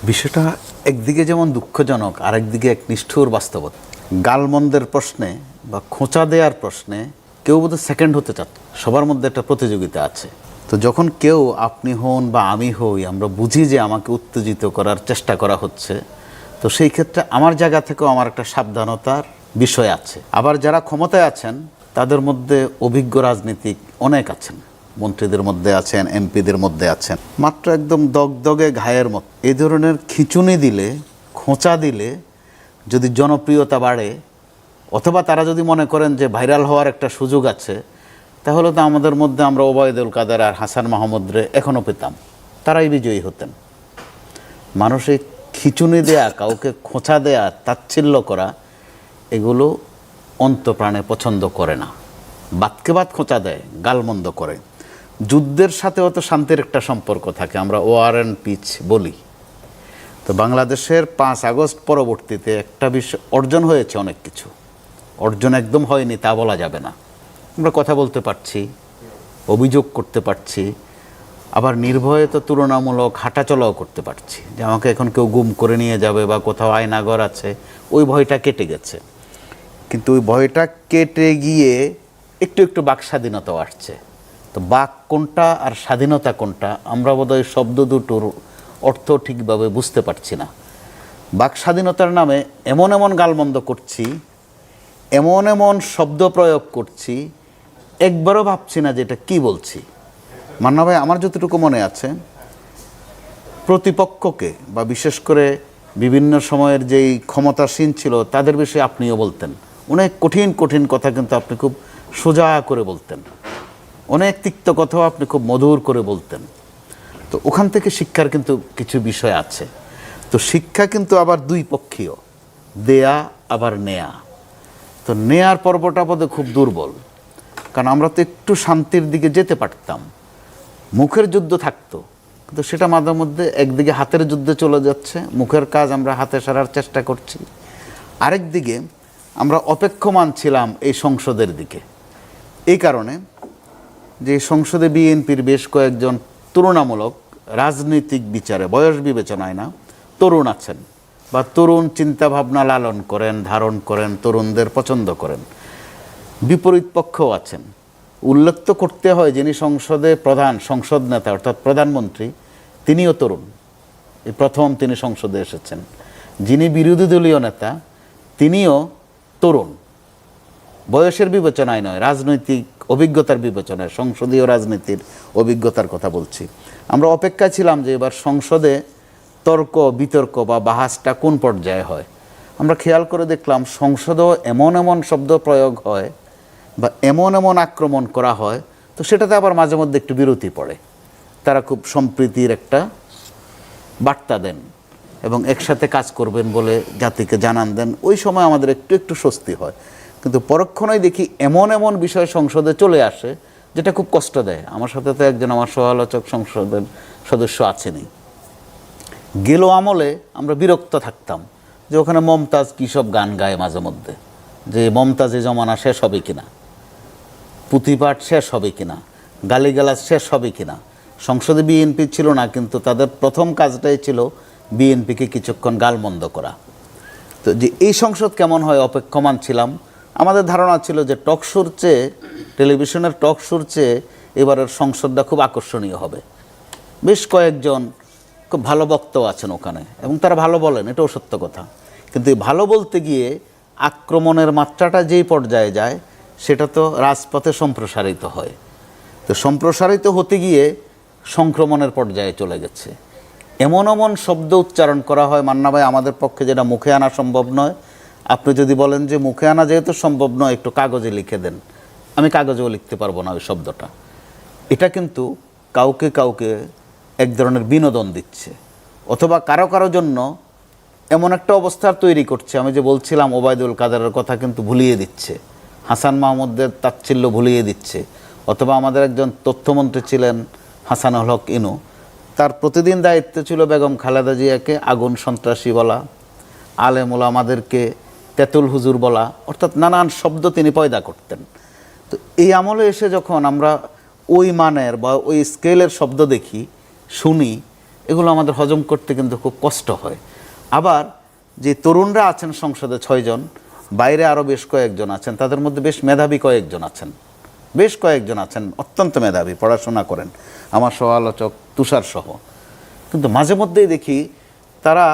বিষয়টা একদিকে যেমন দুঃখজনক, আরেকদিকে এক নিষ্ঠুর বাস্তবতা। গালমন্দের প্রশ্নে বা খোঁচা দেওয়ার প্রশ্নে কেউ বোধহয় সেকেন্ড হতে চাচ্ছে, সবার মধ্যে একটা প্রতিযোগিতা আছে। তো যখন কেউ আপনি হন বা আমি হই, আমরা বুঝি যে আমাকে উত্তেজিত করার চেষ্টা করা হচ্ছে, তো সেই ক্ষেত্রে আমার জায়গা থেকেও আমার একটা সাবধানতার বিষয় আছে। আবার যারা ক্ষমতায় আছেন তাদের মধ্যে অভিজ্ঞ রাজনীতিক অনেক আছেন, মন্ত্রীদের মধ্যে আছেন, এমপিদের মধ্যে আছেন, মাত্র একদম দগদগে ঘায়ের মতো এই ধরনের খিঁচুনি দিলে, খোঁচা দিলে যদি জনপ্রিয়তা বাড়ে, অথবা তারা যদি মনে করেন যে ভাইরাল হওয়ার একটা সুযোগ আছে, তাহলে তো আমাদের মধ্যে আমরা ওবায়দুল কাদের আর হাসান মাহমুদরে এখনও পেতাম, তারাই বিজয়ী হতেন। মানুষের খিঁচুনি দেয়া, কাউকে খোঁচা দেয়া, তাচ্ছিল্য করা, এগুলো অন্তপ্রাণে পছন্দ করে না। বাতকে বাত খোঁচা দেয়, গালমন্দ করে। যুদ্ধের সাথেও তো শান্তির একটা সম্পর্ক থাকে, আমরা ওয়ার অ্যান্ড পিচ বলি। তো বাংলাদেশের 5 আগস্ট পরবর্তীতে একটা বিষয় অর্জন হয়েছে, অনেক কিছু অর্জন একদম হয়নি তা বলা যাবে না। আমরা কথা বলতে পারছি, অভিযোগ করতে পারছি, আবার নির্ভয়ে তো তুলনামূলক হাঁটাচলাও করতে পারছি, যে আমাকে এখন কেউ গুম করে নিয়ে যাবে বা কোথাও আয়নাঘর আছে, ওই ভয়টা কেটে গেছে। কিন্তু ওই ভয়টা কেটে গিয়ে একটু একটু বাক স্বাধীনতাও আসছে। তো বাক কোনটা আর স্বাধীনতা কোনটা, আমরা বোধহয় শব্দ দুটোর অর্থ ঠিকভাবে বুঝতে পারছি না। বাক স্বাধীনতার নামে এমন এমন গালমন্দ করছি, এমন এমন শব্দ প্রয়োগ করছি, একবারও ভাবছি না যে এটা কী বলছি। মান্না ভাই, আমার যতটুকু মনে আছে, প্রতিপক্ষকে বা বিশেষ করে বিভিন্ন সময়ের যেই ক্ষমতাসীন ছিল তাদের বিষয়ে আপনিও বলতেন, অনেক কঠিন কঠিন কথা কিন্তু আপনি খুব সোজা করে বলতেন, অনেক তিক্ত কথাও আপনি খুব মধুর করে বলতেন। তো ওখান থেকে শিক্ষার কিন্তু কিছু বিষয় আছে। তো শিক্ষা কিন্তু আবার দুই পক্ষীয়, দেয়া আবার নেয়া। তো নেয়ার পর্বটা বোধহয় খুব দুর্বল, কারণ আমরা তো একটু শান্তির দিকে যেতে পারতাম। মুখের যুদ্ধ থাকতো, কিন্তু সেটা মাঝে মধ্যে একদিকে হাতের যুদ্ধে চলে যাচ্ছে, মুখের কাজ আমরা হাতে সারার চেষ্টা করছি, আরেকদিকে আমরা অপেক্ষমান ছিলাম এই সংসদের দিকে। এই কারণে যে সংসদে বিএনপির বেশ কয়েকজন তুলনামূলক রাজনৈতিক বিচারে, বয়স বিবেচনায় না, তরুণ আছেন বা তরুণ চিন্তাভাবনা লালন করেন, ধারণ করেন, তরুণদের পছন্দ করেন। বিপরীত পক্ষও আছেন। উল্লেখ তো করতে হয়, যিনি সংসদে সংসদ নেতা অর্থাৎ প্রধানমন্ত্রী, তিনিও তরুণ, এই প্রথম তিনি সংসদে এসেছেন। যিনি বিরোধী দলীয় নেতা, তিনিও তরুণ, বয়সের বিবেচনায় নয়, রাজনৈতিক অভিজ্ঞতার বিবেচনায়, সংসদীয় রাজনীতির অভিজ্ঞতার কথা বলছি। আমরা অপেক্ষা ছিলাম যে এবার সংসদে তর্ক বিতর্ক বা বাহাসটা কোন পর্যায়ে হয়। আমরা খেয়াল করে দেখলাম সংসদেও এমন এমন শব্দ প্রয়োগ হয় বা এমন এমন আক্রমণ করা হয়, তো সেটাতে আবার মাঝে মধ্যে একটু বিরতি পড়ে। তারা খুব সম্প্রীতির একটা বার্তা দেন এবং একসাথে কাজ করবেন বলে জাতিকে জানান দেন। ওই সময় আমাদের একটু একটু স্বস্তি হয়। কিন্তু পরক্ষণেই দেখি এমন এমন বিষয় সংসদে চলে আসে যেটা খুব কষ্ট দেয়। আমার সাথে তো একজন আমার সমালোচক সংসদের সদস্য আছেনই। গেল আমলে আমরা বিরক্ত থাকতাম যে ওখানে মমতাজ কী সব গান গায় মাঝে মধ্যে, যে মমতাজে জমানা শেষ হবে কিনা, পুঁথিপাঠ শেষ হবে কিনা, গালিগালাজ শেষ হবে কিনা। সংসদে বিএনপি ছিল না, কিন্তু তাদের প্রথম কাজটাই ছিল বিএনপিকে কিছুক্ষণ গালমন্দ করা। তো যে এই সংসদ কেমন হয় অপেক্ষমান ছিলাম। আমাদের ধারণা ছিল যে টকশোর চেয়ে, টেলিভিশনের টকশোর চেয়ে এবারের সংসদটা খুব আকর্ষণীয় হবে। বেশ কয়েকজন খুব ভালো বক্তাও আছেন ওখানে এবং তারা ভালো বলেন, এটাও সত্য কথা। কিন্তু এই ভালো বলতে গিয়ে আক্রমণের মাত্রাটা যেই পর্যায়ে যায়, সেটা তো রাজপথে সম্প্রসারিত হয়। তো সম্প্রসারিত হতে গিয়ে সংক্রমণের পর্যায়ে চলে গেছে। এমন এমন শব্দ উচ্চারণ করা হয়, মান্না ভাই, আমাদের পক্ষে যেটা মুখে আনা সম্ভব নয়। আপনি যদি বলেন যে মুখে আনা যেহেতু সম্ভব নয়, একটু কাগজে লিখে দেন, আমি কাগজেও লিখতে পারবো না ওই শব্দটা। এটা কিন্তু কাউকে কাউকে এক ধরনের বিনোদন দিচ্ছে, অথবা কারো কারো জন্য এমন একটা অবস্থা তৈরি করছে। আমি যে বলছিলাম ওবায়দুল কাদেরের কথা কিন্তু ভুলিয়ে দিচ্ছে, হাসান মাহমুদের তাচ্ছিল্য ভুলিয়ে দিচ্ছে। অথবা আমাদের একজন তথ্যমন্ত্রী ছিলেন হাসানুল হক ইনু, তার প্রতিদিন দায়িত্ব ছিল বেগম খালেদা জিয়াকে আগুন সন্ত্রাসী বলা, আলেম ওলামাদেরকে তেতুল হুজুর বলা, অর্থাৎ নানান শব্দ তিনি পয়দা করতেন। তো এই আমলে এসে যখন আমরা ওই মানের বা ওই স্কেলের শব্দ দেখি, শুনি, এগুলো আমাদের হজম করতে কিন্তু খুব কষ্ট হয়। আবার যে তরুণরা আছেন সংসদে 6 জন, বাইরে আরও বেশ কয়েকজন আছেন, তাদের মধ্যে বেশ মেধাবী কয়েকজন আছেন, বেশ কয়েকজন আছেন অত্যন্ত মেধাবী, পড়াশোনা করেন, আমার সহ আলোচক তুষার সহ। কিন্তু মাঝে মধ্যেই দেখি তারা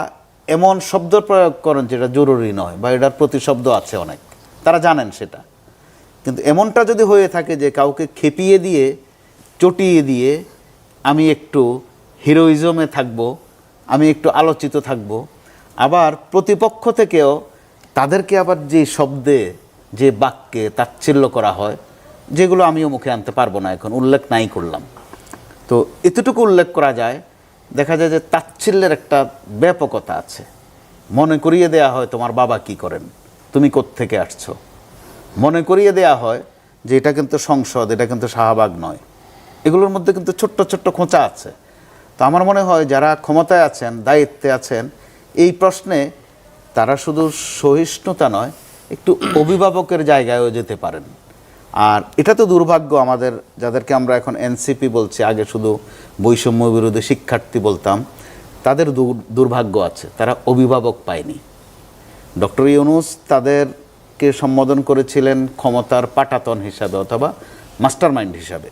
এমন শব্দ প্রয়োগ করেন যেটা জরুরি নয়, বা এটার প্রতিশব্দ আছে অনেক, তারা জানেন সেটা। কিন্তু এমনটা যদি হয়ে থাকে যে কাউকে খেপিয়ে দিয়ে, চটিয়ে দিয়ে আমি একটু হিরোইজমে থাকবো, আমি একটু আলোচিত থাকবো, আবার প্রতিপক্ষ থেকেও তাদেরকে আবার যে শব্দে, যে বাক্যে তাচ্ছিল্য করা হয়, যেগুলো আমিও মুখে আনতে পারবো না, এখন উল্লেখ নাই করলাম। তো এতটুকু উল্লেখ করা যায়, দেখা যায় যে তাচ্ছিল্যের একটা ব্যাপকতা আছে। মনে করিয়ে দেয়া হয় তোমার বাবা কি করেন, তুমি কোত্থেকে আসছো। মনে করিয়ে দেয়া হয় যে এটা কিন্তু সংসদ, এটা কিন্তু শাহবাগ নয়। এগুলোর মধ্যে কিন্তু ছোট্ট ছোট্ট খোঁচা আছে। তো আমার মনে হয় যারা ক্ষমতায় আছেন, দায়িত্বে আছেন, এই প্রশ্নে তারা শুধু সহিষ্ণুতা নয়, একটু অভিভাবকের জায়গায়ও যেতে পারেন। আর এটা তো দুর্ভাগ্য আমাদের, যাদেরকে আমরা এখন এনসিপি বলছি, আগে শুধু বৈষম্য বিরোধী শিক্ষার্থী বলতাম, তাদের দুর্ভাগ্য আছে, তারা অভিভাবক পায়নি। ডক্টর ইউনূস তাদেরকে সম্বোধন করেছিলেন ক্ষমতার পাটাতন হিসাবে অথবা মাস্টার মাইন্ড হিসাবে,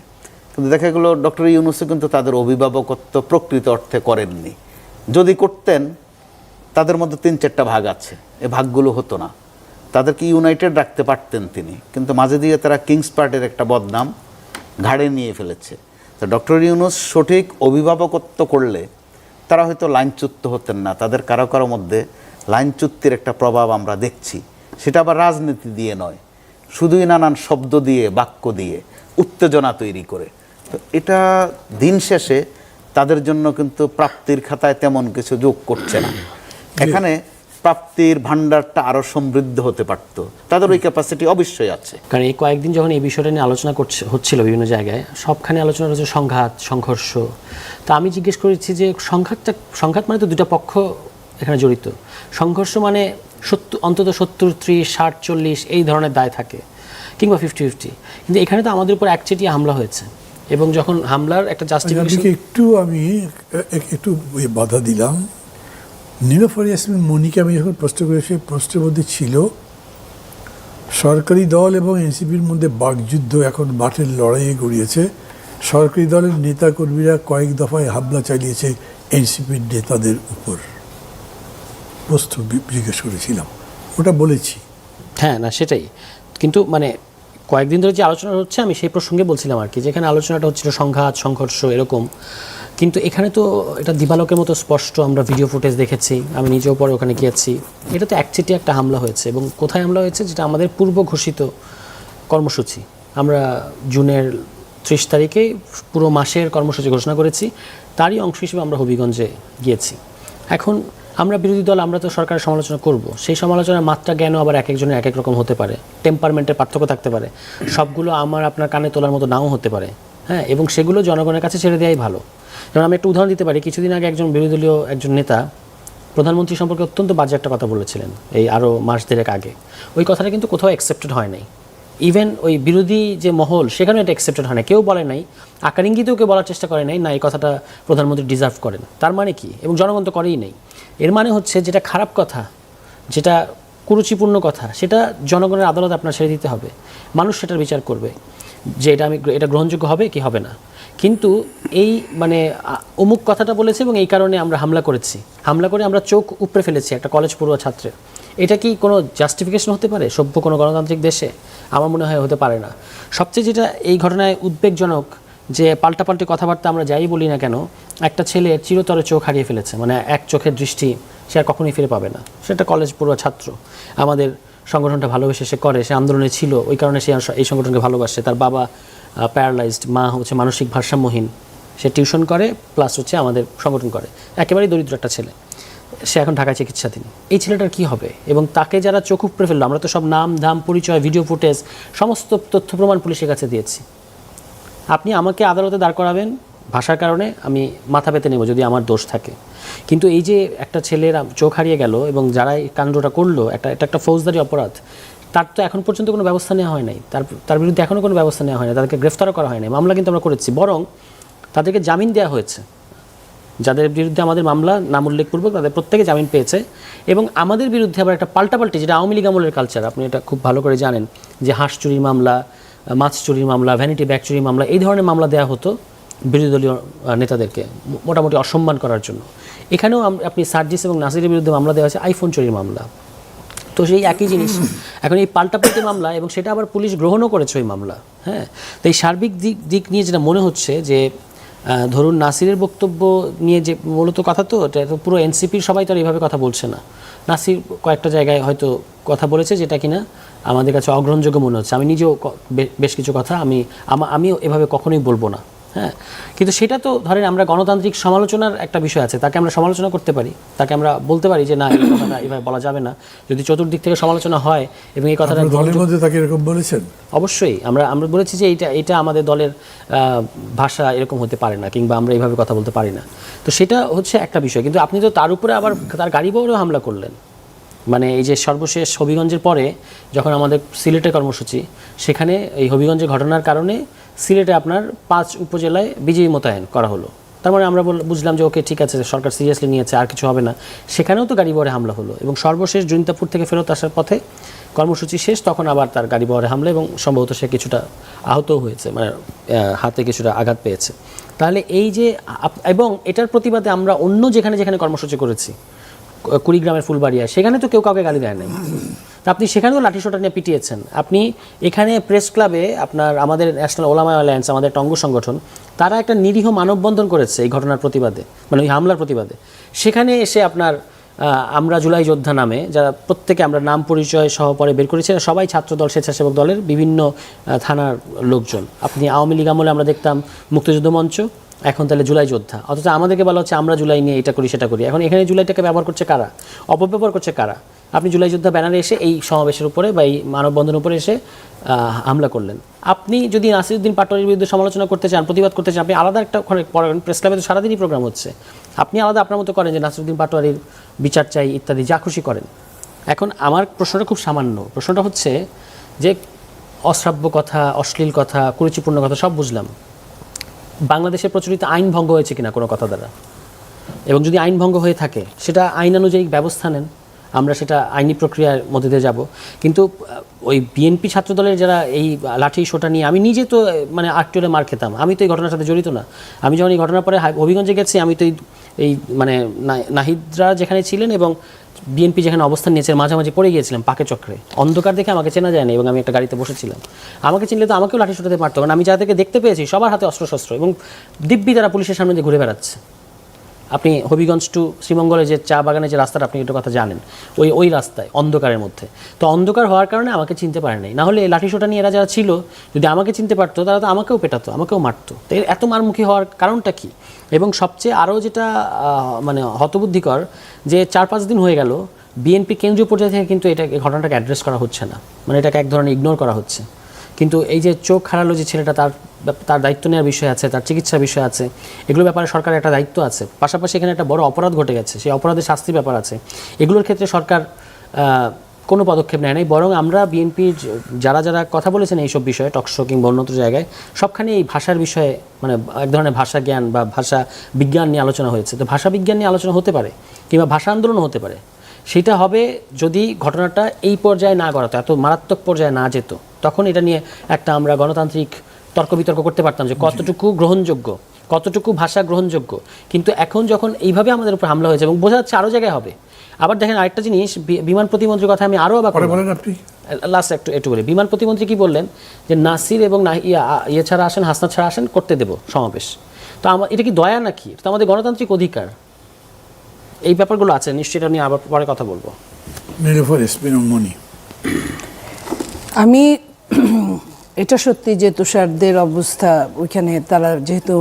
কিন্তু দেখা গেল ডক্টর ইউনূসও কিন্তু তাদের অভিভাবকত্ব প্রকৃত অর্থে করেননি। যদি করতেন, তাদের মধ্যে 3-4টা ভাগ আছে, এ ভাগগুলো হতো না, তাদেরকে ইউনাইটেড রাখতে পারতেন তিনি। কিন্তু মাঝে দিয়ে তারা কিংস পার্টির একটা বদনাম ঘাড়ে নিয়ে ফেলেছে। তো ডক্টর ইউনূস সঠিক অভিভাবকত্ব করলে তারা হয়তো লাইনচ্যুত হতেন না। তাদের কারো কারো মধ্যে লাইনচ্যুতির একটা প্রভাব আমরা দেখছি, সেটা আবার রাজনীতি দিয়ে নয়, শুধুই নানান শব্দ দিয়ে, বাক্য দিয়ে উত্তেজনা তৈরি করে। তো এটা দিন শেষে তাদের জন্য কিন্তু প্রাপ্তির খাতায় তেমন কিছু যোগ করছে না। এখানে প্রাপ্তির ভাণ্ডারটা আরও সমৃদ্ধ হতে পারত, তাদের ওই ক্যাপাসিটি অবশ্যই আছে। কারণ এই কয়েকদিন যখন এই বিষয়টা নিয়ে আলোচনা হচ্ছিল বিভিন্ন জায়গায়, সবখানে আলোচনা হচ্ছে সংঘাত, সংঘর্ষ। তা আমি জিজ্ঞেস করেছি যে সংঘাত মানে তো দুটা পক্ষ এখানে জড়িত, সংঘর্ষ মানে অন্তত 70-30, 60-40 এই ধরনের দায় থাকে, কিংবা 50-50। কিন্তু এখানে তো আমাদের উপর একচেটিয়া হামলা হয়েছে, এবং যখন হামলার একটা জাস্টিফিকেশন, আমি একটু বাধা দিলাম। নীলোফার ইয়াসমিন মনিকে আমি যখন প্রশ্ন করে, সেই প্রশ্নের মধ্যে ছিল সরকারি দল এবং এনসিপির মধ্যে বাকযুদ্ধ এখন মাঠের লড়াইয়ে গড়িয়েছে। সরকারি দলের নেতাকর্মীরা কয়েক দফায় হামলা চালিয়েছে এনসিপির নেতাদের উপর। প্রশ্ন জিজ্ঞেস করেছিলাম, ওটা বলেছি। হ্যাঁ, না সেটাই। কিন্তু মানে কয়েকদিন ধরে যে আলোচনা হচ্ছে, আমি সেই প্রসঙ্গে বলছিলাম আর কি, যেখানে আলোচনাটা হচ্ছিল সংঘাত, সংঘর্ষ এরকম। কিন্তু এখানে তো এটা দিবালোকের মতো স্পষ্ট, আমরা ভিডিও ফুটেজ দেখেছি, আমি নিজেও পরে ওখানে গিয়েছি। এটা তো একচেটিয়া একটা হামলা হয়েছে। এবং কোথায় হামলা হয়েছে? যেটা আমাদের পূর্ব ঘোষিত কর্মসূচি, আমরা জুনের 30 তারিখে পুরো মাসের কর্মসূচি ঘোষণা করেছি, তারই অংশ হিসেবে আমরা হবিগঞ্জে গিয়েছি। এখন আমরা বিরোধী দল, আমরা তো সরকারের সমালোচনা করব, সেই সমালোচনার মাত্রা জ্ঞানও আবার এক একজনের এক এক রকম হতে পারে, টেম্পারমেন্টের পার্থক্য থাকতে পারে, সবগুলো আমার আপনার কানে তোলার মতো নাও হতে পারে। হ্যাঁ, এবং সেগুলো জনগণের কাছে ছেড়ে দেওয়াই ভালো। যেমন আমি একটা উদাহরণ দিতে পারি, কিছুদিন আগে একজন বিরোধী দলীয় একজন নেতা প্রধানমন্ত্রী সম্পর্কে অত্যন্ত বাজে একটা কথা বলেছিলেন, এই আরও মাস দেড়েক আগে। ওই কথাটা কিন্তু কোথাও অ্যাকসেপ্টেড হয় নাই। ইভেন ওই বিরোধী যে মহল, সেখানেও এটা অ্যাকসেপ্টেড হয় না। কেউ বলে নাই, আকার ইঙ্গিতেও কেউ বলার চেষ্টা করে নাই, না এই কথাটা প্রধানমন্ত্রী ডিজার্ভ করেন। তার মানে কি? এবং জনগণ তো করেই নেই। এর মানে হচ্ছে যেটা খারাপ কথা, যেটা কুরুচিপূর্ণ কথা, সেটা জনগণের আদালত আপনার ছেড়ে দিতে হবে, মানুষ সেটার বিচার করবে যে এটা গ্রহণযোগ্য হবে কি হবে না। কিন্তু এই মানে অমুক কথাটা বলেছে এবং এই কারণে আমরা হামলা করেছি, হামলা করে আমরা চোখ উপড়ে ফেলেছি একটা কলেজ পড়ুয়া ছাত্রের, এটা কি কোনো জাস্টিফিকেশন হতে পারে সভ্য কোনো গণতান্ত্রিক দেশে? আমার মনে হয় হতে পারে না। সবচেয়ে যেটা এই ঘটনায় উদ্বেগজনক, যে পাল্টাপাল্টি কথাবার্তা আমরা যাই বলি না কেন, একটা ছেলে চিরতরে চোখ হারিয়ে ফেলেছে, মানে এক চোখের দৃষ্টি সে আর কখনোই ফিরে পাবে না। সেটা কলেজ পড়ুয়া ছাত্র, আমাদের সংগঠনটা ভালোবেসে সে করে, সে আন্দোলনে ছিল, ওই কারণে সে এই সংগঠনকে ভালোবাসে। তার বাবা প্যারালাইজড, মা হচ্ছে মানসিক ভারসাম্যহীন, সে টিউশন করে প্লাস হচ্ছে আমাদের সংগঠন করে, একেবারেই দরিদ্র একটা ছেলে। সে এখন ঢাকায় চিকিৎসাধীন। এই ছেলেটার কি হবে? এবং তাকে যারা চোখ উপড়ে ফেললো, আমরা তো সব নাম ধাম পরিচয় ভিডিও ফুটেজ সমস্ত তথ্য প্রমাণ পুলিশের কাছে দিয়েছি। আপনি আমাকে আদালতে দাঁড় করাবেন ভাষার কারণে, আমি মাথা পেতে নেব যদি আমার দোষ থাকে। কিন্তু এই যে একটা ছেলের চোখ হারিয়ে গেল এবং যারা এই কাণ্ডটা করলো, এটা একটা ফৌজদারি অপরাধ, তার তো এখন পর্যন্ত কোনো ব্যবস্থা নেওয়া হয় নাই, তার বিরুদ্ধে এখনও কোনো ব্যবস্থা নেওয়া হয় না, তাদেরকে গ্রেফতারও করা হয় নাই, মামলা কিন্তু আমরা করেছি, বরং তাদেরকে জামিন দেওয়া হয়েছে। যাদের বিরুদ্ধে আমাদের মামলা নাম উল্লেখপূর্বক তাদের প্রত্যেকে জামিন পেয়েছে। এবং আমাদের বিরুদ্ধে আবার একটা পাল্টাপাল্টি, যেটা আওয়ামী লীগ আমলের কালচার, আপনি এটা খুব ভালো করে জানেন, যে হাঁস চুরির মামলা, মাছ চুরির মামলা, ভ্যানিটি ব্যাগ চুরির মামলা, এই ধরনের মামলা দেওয়া হতো বিরোধী দলীয় নেতাদেরকে মোটামুটি অসম্মান করার জন্য। এখানেও আপনি সার্জিস এবং নাসিরের বিরুদ্ধে মামলা দেওয়া হয়েছে আইফোন চুরির মামলা। তো সেই একই জিনিস এখন এই পাল্টাপাল্টি মামলা, এবং সেটা আবার পুলিশ গ্রহণও করেছে ওই মামলা। হ্যাঁ, তো এই সার্বিক দিক নিয়ে যেটা মনে হচ্ছে যে ধরুন নাসিরের বক্তব্য নিয়ে যে মূলত কথা, তো এটা তো পুরো এনসিপির সবাই তো আর এইভাবে কথা বলছে না। নাসির কয়েকটা জায়গায় হয়তো কথা বলেছে যেটা কিনা আমাদের কাছে অগ্রহণযোগ্য মনে হচ্ছে। আমি নিজেও বেশ কিছু কথা আমিও এভাবে কখনোই বলবো না। হ্যাঁ, কিন্তু সেটা তো ধরেন আমরা গণতান্ত্রিক সমালোচনার একটা বিষয় আছে, তাকে আমরা সমালোচনা করতে পারি, তাকে আমরা বলতে পারি যে না, এই কথাটা এভাবে বলা যাবে না। যদি চতুর্দিক থেকে সমালোচনা হয় এবং এই কথাটা দলের মধ্যে তাকে এরকম বলেছেন, অবশ্যই আমরা বলেছি যে এটা আমাদের দলের ভাষা এরকম হতে পারে না, কিংবা আমরা এইভাবে কথা বলতে পারি না। তো সেটা হচ্ছে একটা বিষয়। কিন্তু আপনি তো তার উপরে আবার তার গাড়ি বহরেও হামলা করলেন। মানে এই যে সর্বশেষ হবিগঞ্জের পরে যখন আমাদের সিলেটের কর্মসূচি, সেখানে এই হবিগঞ্জের ঘটনার কারণে সিলেটে আপনার 5 উপজেলায় বিজিবি মোতায়েন করা হলো। তার মানে আমরা বুঝলাম যে ওকে, ঠিক আছে, সরকার সিরিয়াসলি নিয়েছে, আর কিছু হবে না। সেখানেও তো গাড়ি বহরে হামলা হলো। এবং সর্বশেষ জৈন্তাপুর থেকে ফেরত আসার পথে কর্মসূচি শেষ, তখন আবার তার গাড়ি বহরে হামলা, এবং সম্ভবত সে কিছুটা আহতও হয়েছে, মানে হাতে কিছুটা আঘাত পেয়েছে। তাহলে এই যে, এবং এটার প্রতিবাদে আমরা অন্য যেখানে কর্মসূচি করেছি, কুড়িগ্রামের ফুলবাড়িয়া, সেখানে তো কেউ কাউকে গালি দেয় নাই। তা আপনি সেখানেও লাঠিসোঁটা নিয়ে পিটিয়েছেন। আপনি এখানে প্রেস ক্লাবে আমাদের ন্যাশনাল ওলামা অ্যালায়েন্স, আমাদের একটা অঙ্গ সংগঠন, তারা একটা নিরীহ মানববন্ধন করেছে এই ঘটনার প্রতিবাদে, মানে ওই হামলার প্রতিবাদে। সেখানে এসে আপনার আমরা জুলাই যোদ্ধা নামে, যারা প্রত্যেকে আমরা নাম পরিচয় সহ পরে বের করেছি, সবাই ছাত্রদল, স্বেচ্ছাসেবক দলের বিভিন্ন থানার লোকজন। আপনি আওয়ামী লীগ আমলে আমরা দেখতাম মুক্তিযুদ্ধ মঞ্চ, এখন তাহলে জুলাই যোদ্ধা, অথচ আমাদেরকে বলা হচ্ছে আমরা জুলাই নিয়ে এটা করি সেটা করি। এখন এখানে জুলাইটাকে ব্যবহার করছে কারা? অপব্যবহার করছে কারা? আপনি জুলাই যোদ্ধা ব্যানারে এসে এই সমাবেশের উপরে বা এই মানববন্ধনের উপরে এসে হামলা করলেন। আপনি যদি নাসিরউদ্দিন পাটোয়ারির বিরুদ্ধে সমালোচনা করতে চান, প্রতিবাদ করতে চান, আপনি আলাদা একটা প্রেস ক্লাবে তো সারাদিনই প্রোগ্রাম হচ্ছে, আপনি আলাদা আপনার মতো করেন যে নাসিরউদ্দিন পাটোয়ারির বিচার চাই ইত্যাদি, যা খুশি করেন। এখন আমার প্রশ্নটা খুব সামান্য। প্রশ্নটা হচ্ছে যে অশ্রাব্য কথা, অশ্লীল কথা, কুরুচিপূর্ণ কথা সব বুঝলাম, বাংলাদেশে প্রচলিত আইন ভঙ্গ হয়েছে কিনা কোনো কথা দ্বারা, এবং যদি আইন ভঙ্গ হয়ে থাকে সেটা আইন অনুযায়ী ব্যবস্থা নেন, আমরা সেটা আইনি প্রক্রিয়ার মধ্যে দিয়ে যাব। কিন্তু ওই বিএনপি ছাত্রদলের যারা এই লাঠি সোটা নিয়ে, আমি নিজে তো মানে আটটিওলে মার খেতাম, আমি তো এই ঘটনার সাথে জড়িত না। আমি যখন এই ঘটনার পরে হবিগঞ্জে গেছি, আমি তো এই মানে নাহিদরা যেখানে ছিলেন এবং বিএনপি যেখানে অবস্থান নিয়েছে মাঝামাঝি পড়ে গিয়েছিলাম পাকে চক্রে, অন্ধকার দেখে আমাকে চেনা যায় না, এবং আমি একটা গাড়িতে বসেছিলাম। আমাকে চিনলে তো আমাকেও লাঠি সোটাতে পারতো, কারণ আমি যাদেরকে দেখতে পেয়েছি সবার হাতে অস্ত্রশস্ত্র, এবং দিব্যি তারা পুলিশের সামনে দিয়ে ঘুরে বেড়াচ্ছে। আপনি হবিগঞ্জ টু শ্রীমঙ্গলে যে চা বাগানের যে রাস্তাটা, আপনি এটা কথা জানেন, ওই রাস্তায় অন্ধকারের মধ্যে। তো অন্ধকার হওয়ার কারণে আমাকে চিনতে পারে নাই, নাহলে লাঠিসোঁটা নিয়ে এরা যারা ছিল যদি আমাকে চিনতে পারতো, তারা তো আমাকেও পেটাতো, আমাকেও মারতো। তো এত মারমুখী হওয়ার কারণটা কি? এবং সবচেয়ে আরও যেটা মানে হতবুদ্ধিকর, যে 4-5 দিন হয়ে গেল বিএনপি কেন্দ্রীয় পর্যায়ে থেকে কিন্তু এই ঘটনাটাকে অ্যাড্রেস করা হচ্ছে না, মানে এটাকে এক ধরনের ইগনোর করা হচ্ছে। কিন্তু এই যে চোখ হারালো যে ছেলেটা, তার দায়িত্ব নেওয়ার বিষয় আছে, তার চিকিৎসার বিষয় আছে, এগুলোর ব্যাপারে সরকারের একটা দায়িত্ব আছে। পাশাপাশি এখানে একটা বড় অপরাধ ঘটে গেছে, সেই অপরাধের শাস্তির ব্যাপার আছে। এগুলোর ক্ষেত্রে সরকার কোনো পদক্ষেপ নেয় নাই, বরং আমরা বিএনপির যারা কথা বলেছেন এইসব বিষয়ে, টকশো কিংবা অন্যত্র জায়গায়, সবখানে এই ভাষার বিষয়ে, মানে এক ধরনের ভাষা জ্ঞান বা ভাষা বিজ্ঞান নিয়ে আলোচনা হয়েছে। তো ভাষা বিজ্ঞান নিয়ে আলোচনা হতে পারে, কিংবা ভাষা আন্দোলনও হতে পারে। সেটা হবে যদি ঘটনাটা এই পর্যায়ে না গড়াতো, এত মারাত্মক পর্যায়ে না যেত, তখন এটা নিয়ে একটা আমরা গণতান্ত্রিক তর্ক বিতর্ক করতে পারতাম যে কতটুকু গ্রহণযোগ্য, কতটুকু ভাষা গ্রহণযোগ্য। কিন্তু এখন যখন এইভাবে আমাদের উপর হামলা হয়েছে, এবং বোঝা যাচ্ছে আরও জায়গায় হবে। আবার দেখেন আরেকটা জিনিস, বিমান প্রতিমন্ত্রীর কথা আমি আরও অবাক বলেন আপনি লাস্ট একটু বলি। বিমান প্রতিমন্ত্রী কি বললেন যে নাসির এবং ইয়ে ছাড়া আসেন, হাসনাত ছাড়া আসেন, করতে দেব সমাবেশ। তো এটা কি দয়া নাকি? তো আমাদের গণতান্ত্রিক অধিকার, এই ব্যাপারগুলো আছে, নিশ্চয়ই এটা নিয়ে আবার পরে কথা বলবো। আমি এটা সত্যি যে তুষারদের অবস্থা ওইখানে, তারা যেহেতু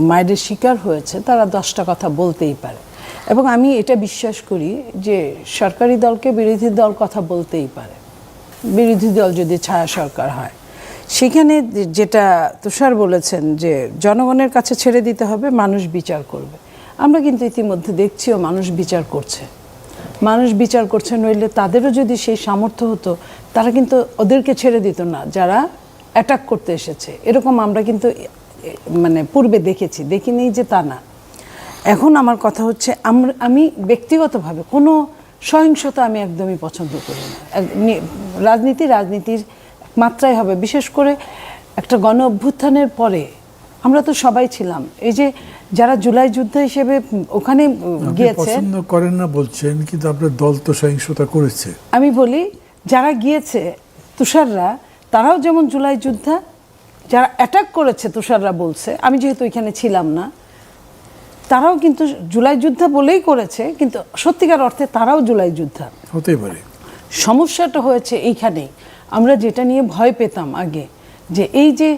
মায়ের শিকার হয়েছে, তারা 10টা কথা বলতেই পারে। এবং আমি এটা বিশ্বাস করি যে সরকারি দলকে বিরোধী দল কথা বলতেই পারে, বিরোধী দল যদি ছায়া সরকার হয়। সেখানে যেটা তুষার বলেছেন যে জনগণের কাছে ছেড়ে দিতে হবে, মানুষ বিচার করবে। আমরা কিন্তু ইতিমধ্যে দেখছিও মানুষ বিচার করছে, নইলে তাদেরও যদি সেই সামর্থ্য হতো, তারা কিন্তু ওদেরকে ছেড়ে দিত না যারা অ্যাটাক করতে এসেছে। এরকম আমরা কিন্তু মানে পূর্বে দেখিনি যে তা না। এখন আমার কথা হচ্ছে আমি ব্যক্তিগতভাবে কোনো সহিংসতা আমি একদমই পছন্দ করি না। রাজনীতির মাত্রায় হবে, বিশেষ করে একটা গণ অভ্যুত্থানের পরে আমরা তো সবাই ছিলাম, এই যে যারা জুলাই যুদ্ধ হিসেবে ওখানে গিয়েছে, পছন্দ করেন না বলছেন, কিন্তু আপনার দল তো সহিংসতা করেছে। আমি বলি যারা গিয়েছে তুষাররা, তারাও যেমন জুলাই যোদ্ধা, যারা অ্যাটাক করেছে তুষাররা বলছে, আমি যেহেতু এখানে ছিলাম না, তারাও কিন্তু জুলাই যোদ্ধা বলেই করেছে, কিন্তু সত্যিকার অর্থে তারাও জুলাই যোদ্ধা হতেই পারে। সমস্যাটা হয়েছে এইখানেই, আমরা যেটা নিয়ে ভয় পেতাম আগে, যে এই যে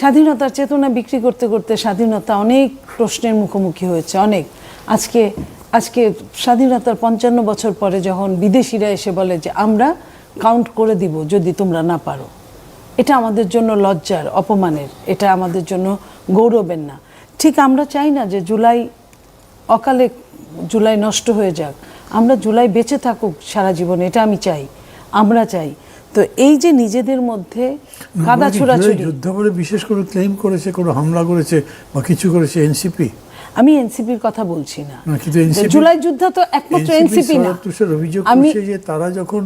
স্বাধীনতার চেতনা বিক্রি করতে করতে স্বাধীনতা অনেক প্রশ্নের মুখোমুখি হয়েছে, অনেক। আজকে স্বাধীনতার 55 বছর পরে যখন বিদেশিরা এসে বলে যে আমরা কাউন্ট করে দিব যদি তোমরা না পারো, এটা আমাদের জন্য লজ্জার, অপমানের, এটা আমাদের জন্য গৌরবের না। ঠিক আমরা চাই না যে অকালে জুলাই নষ্ট হয়ে যাক, আমরা জুলাই বেঁচে থাকুক সারা জীবন, এটা আমি চাই, আমরা চাই। তো এই যে নিজেদের মধ্যে কাদা ছোড়াছুড়ি, যুদ্ধ বলে বিশেষ করে ক্লেম করেছে, কোনো হামলা করেছে বা কিছু করেছে এনসিপি? আমি এনসিপির কথা বলছি না, কিন্তু জুলাই যুদ্ধ তো একমাত্র এনসিপি না। অভিযোগ করছে যে তারা যখন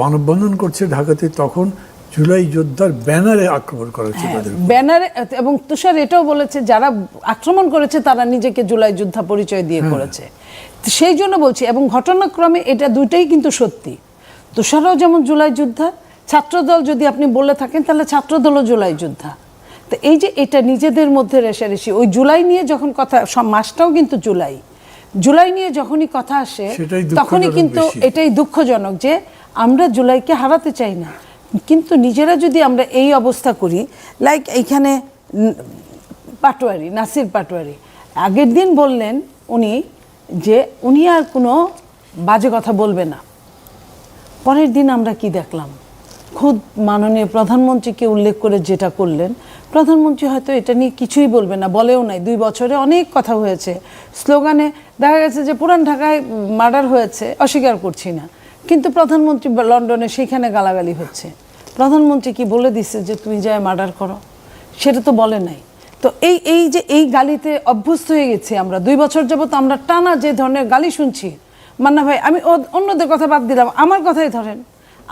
মানববন্ধন করছে ঢাকাতে, তখন জুলাই যোদ্ধার ব্যানারে আক্রমণ করা হচ্ছে তাদের। ব্যানারে, এবং তুষার এটাও বলেছে যারা আক্রমণ করেছে তারা নিজেকে জুলাই যোদ্ধা পরিচয় দিয়ে করেছে। সেই জন্য বলছি, এবং ঘটনাক্রমে এটা দুইটাই কিন্তু সত্যি। তুষারও যেমন জুলাই যোদ্ধা, ছাত্রদল যদি আপনি বলে থাকেন তাহলে ছাত্রদলও জুলাই যোদ্ধা। তো এই যে এটা নিজেদের মধ্যে রেষারেষি, ওই জুলাই নিয়ে যখন কথা, মাসটাও কিন্তু জুলাই নিয়ে যখনই কথা আসে তখনই কিন্তু এটাই দুঃখজনক যে আমরা জুলাইকে হারাতে চাই না, কিন্তু নিজেরা যদি আমরা এই অবস্থা করি, লাইক এইখানে নাসির পাটোয়ারি আগের দিন বললেন যে উনি আর কোনো বাজে কথা বলবে না। পরের দিন আমরা কি দেখলাম, খুদ মাননীয় প্রধানমন্ত্রীকে উল্লেখ করে যেটা করলেন, প্রধানমন্ত্রী হয়তো এটা নিয়ে কিছুই বলবে না, বলেও নাই। 2 বছরে অনেক কথা হয়েছে, স্লোগানে দেখা গেছে যে পুরান ঢাকায় মার্ডার হয়েছে, অস্বীকার করছি না, কিন্তু প্রধানমন্ত্রী লন্ডনে সেইখানে গালাগালি হচ্ছে। প্রধানমন্ত্রী কি বলে দিচ্ছে যে তুমি যায় মার্ডার করো? সেটা তো বলে নাই। তো এই গালিতে অভ্যস্ত হয়ে গেছি আমরা 2 বছর যাবত। আমরা টানা যে ধরনের গালি শুনছি, মান্না ভাই, আমি অন্যদের কথা বাদ দিলাম, আমার কথাই ধরেন,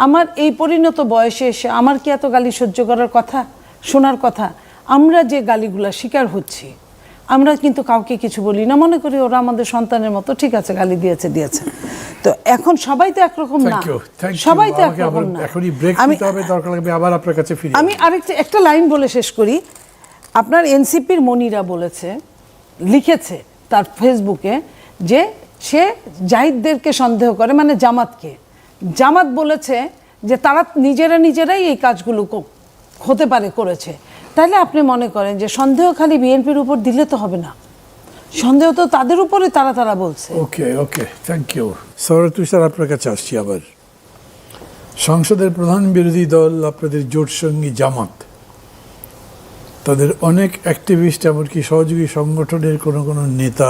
আমার এই পরিণত বয়সে এসে আমার কি এত গালি সহ্য করার কথা, শোনার কথা? আমরা যে গালিগুলা শিকার হচ্ছি, আমরা কিন্তু কাউকে কিছু বলি না, মনে করি ওরা আমাদের সন্তানের মতো, ঠিক আছে গালি দিয়েছে। তো এখন সবাই তো একরকম না, সবাই তো একরকম না। আমি একটা লাইন বলে শেষ করি। আপনার এনসিপির মনিরা লিখেছে তার ফেসবুকে যে সে জাহিদদেরকে সন্দেহ করে, মানে জামাত বলেছে যে তারা নিজেরাই এই কাজগুলো হতে পারে করেছে। তাহলে আপনি মনে করেন যে সন্দেহ খালি বিএনপির উপর দিলে তো হবে না, সন্দেহ তো তাদের উপরে তারা বলছে। ওকে থ্যাংক ইউ সৌরভ তুষার, আপনার কাছে আসছি আবার। সংসদের প্রধান বিরোধী দল আপনাদের জোট সঙ্গী জামাত, তাদের অনেক অ্যাক্টিভিস্ট, এমনকি সহযোগী সংগঠনের কোনো নেতা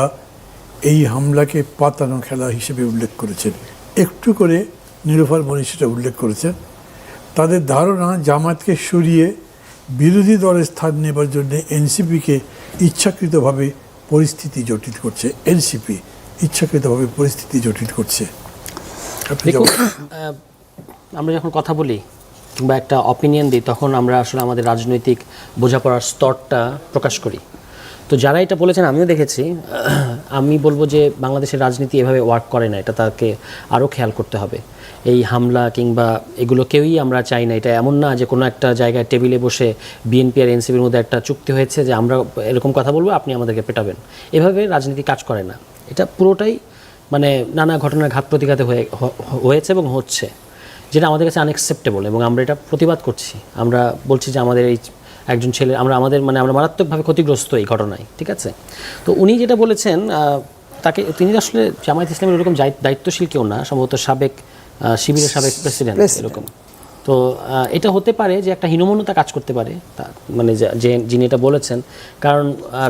এই হামলাকে পাতানো খেলা হিসেবে উল্লেখ করেছেন। একটু করে নীলুফার মনি সেটা উল্লেখ করেছেন। তাদের ধারণা জামাতকে সরিয়ে বিরোধী দলের স্থান নেবার জন্য এনসিপিকে ইচ্ছাকৃতভাবে পরিস্থিতি জটিল করছে। এনসিপি ইচ্ছাকৃতভাবে পরিস্থিতি জটিল করছে। আমরা যখন কথা বলি কিংবা একটা অপিনিয়ন দিই, তখন আমরা আসলে আমাদের রাজনৈতিক বোঝাপড়ার স্তরটা প্রকাশ করি। তো যারা এটা বলেছেন আমিও দেখেছি। আমি বলবো যে বাংলাদেশের রাজনীতি এভাবে ওয়ার্ক করে না, এটা তাকে আরও খেয়াল করতে হবে। এই হামলা কিংবা এগুলো কেউই আমরা চাই না। এটা এমন না যে কোনো একটা জায়গায় টেবিলে বসে বিএনপি আর এনসিপির মধ্যে একটা চুক্তি হয়েছে যে আমরা এরকম কথা বলবো, আপনি আমাদেরকে পেটাবেন। এভাবে রাজনীতি কাজ করে না। এটা পুরোটাই মানে নানা ঘটনার ঘাত প্রতিঘাতে হয়েছে এবং হচ্ছে, যেটা আমাদের কাছে আনএক্সেপ্টেবল, এবং আমরা এটা প্রতিবাদ করছি। আমরা বলছি যে আমাদের এই একজন ছেলে, আমরা মারাত্মকভাবে ক্ষতিগ্রস্ত এই ঘটনায়, ঠিক আছে? তো উনি যেটা বলেছেন, তিনি আসলে জামায়াত ইসলামের এরকম দায়িত্বশীল কেউ না, সম্ভবত শিবিরের সাবেক প্রেসিডেন্ট এরকম। তো এটা হতে পারে যে একটা হীনমন্যতা কাজ করতে পারে, মানে যিনি এটা বলেছেন, কারণ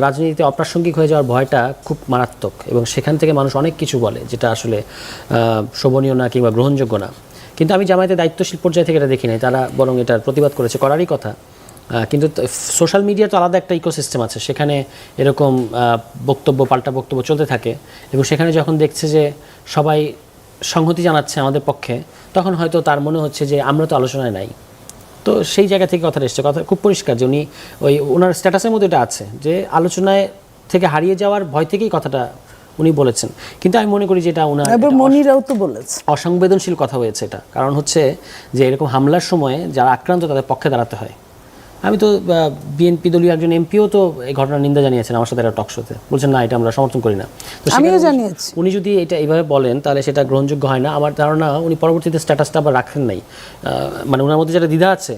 রাজনীতিতে অপ্রাসঙ্গিক হয়ে যাওয়ার ভয়টা খুব মারাত্মক, এবং সেখান থেকে মানুষ অনেক কিছু বলে যেটা আসলে শোভনীয় না কিংবা গ্রহণযোগ্য না। কিন্তু আমি জামায়াতের দায়িত্বশীল পর্যায় থেকে এটা দেখি নাই, তারা বরং এটার প্রতিবাদ করেছে, করারই কথা। কিন্তু সোশ্যাল মিডিয়া তো আলাদা একটা ইকোসিস্টেম আছে, সেখানে এরকম পাল্টা বক্তব্য চলতে থাকে, এবং সেখানে যখন দেখছে যে সবাই সংহতি জানাচ্ছে আমাদের পক্ষে, তখন হয়তো তার মনে হচ্ছে যে আমরা তো আলোচনায় নাই। তো সেই জায়গা থেকে কথাটা এসছে, কথা খুব পরিষ্কার যে উনি ওনার স্ট্যাটাসের মধ্যে এটা আছে যে আলোচনায় থেকে হারিয়ে যাওয়ার ভয় থেকেই কথাটা উনি বলেছেন। কিন্তু আমি মনে করি যে এটা ওনার এবার মনিরাও তো বলেছে অসংবেদনশীল কথা হয়েছে এটা, কারণ হচ্ছে যে এরকম হামলার সময় যারা আক্রান্ত তাদের পক্ষে দাঁড়াতে হয়। আমি তো বিএনপি দলীয় একজন এমপিও তো এই ঘটনার নিন্দা জানিয়েছেন আমার সাথে একটা টক শোতে, বলছেন না এটা আমরা সমর্থন করি না। তো আমিও জানিয়েছি। উনি যদি এটা এইভাবে বলেন তাহলে সেটা গ্রহণযোগ্য হয় না। আমার ধারণা উনি পরবর্তীতে স্ট্যাটাসটা আবার রাখেন নাই, মানে ওনার মধ্যে যেটা দ্বিধা আছে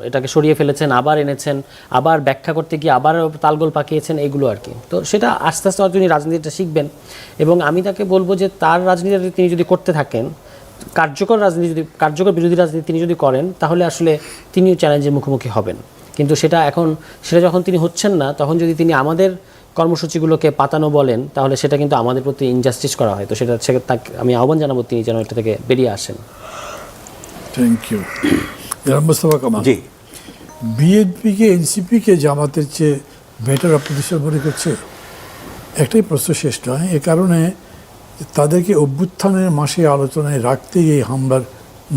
এটাকে সরিয়ে ফেলেছেন, আবার এনেছেন, আবার ব্যাখ্যা করতে গিয়ে আবার তালগোল পাকিয়েছেন, এইগুলো আর কি। তো সেটা আস্তে আস্তে হয়তো তিনি রাজনীতিটা শিখবেন, এবং আমি তাকে বলবো যে তার রাজনীতিটা তিনি যদি করতে থাকেন, কার্যকর বিরোধী রাজনীতি তিনি যদি করেন, তাহলে আসলে তিনিও চ্যালেঞ্জের মুখোমুখি হবেন। কিন্তু সেটা যখন তিনি হচ্ছেন না, তখন যদি তিনি আমাদের কর্মসূচিগুলোকে পাতানো বলেন, তাহলে সেটা কিন্তু আমাদের প্রতি ইনজাস্টিস করা হয়। তো সেটা তাকে আমি আহ্বান জানাবো তিনি যেন এটা থেকে বেরিয়ে আসেন। Thank you. মোস্তফা কামাল, জি, বিএনপিকে এনসিপিকে জামাতের চেয়ে বেটার অপোজিশন মনে করছে? একটাই প্রশ্ন শেষ নয়, এ কারণে তাদেরকে অভ্যুত্থানের মাসে আলোচনায় রাখতেই এই হামলার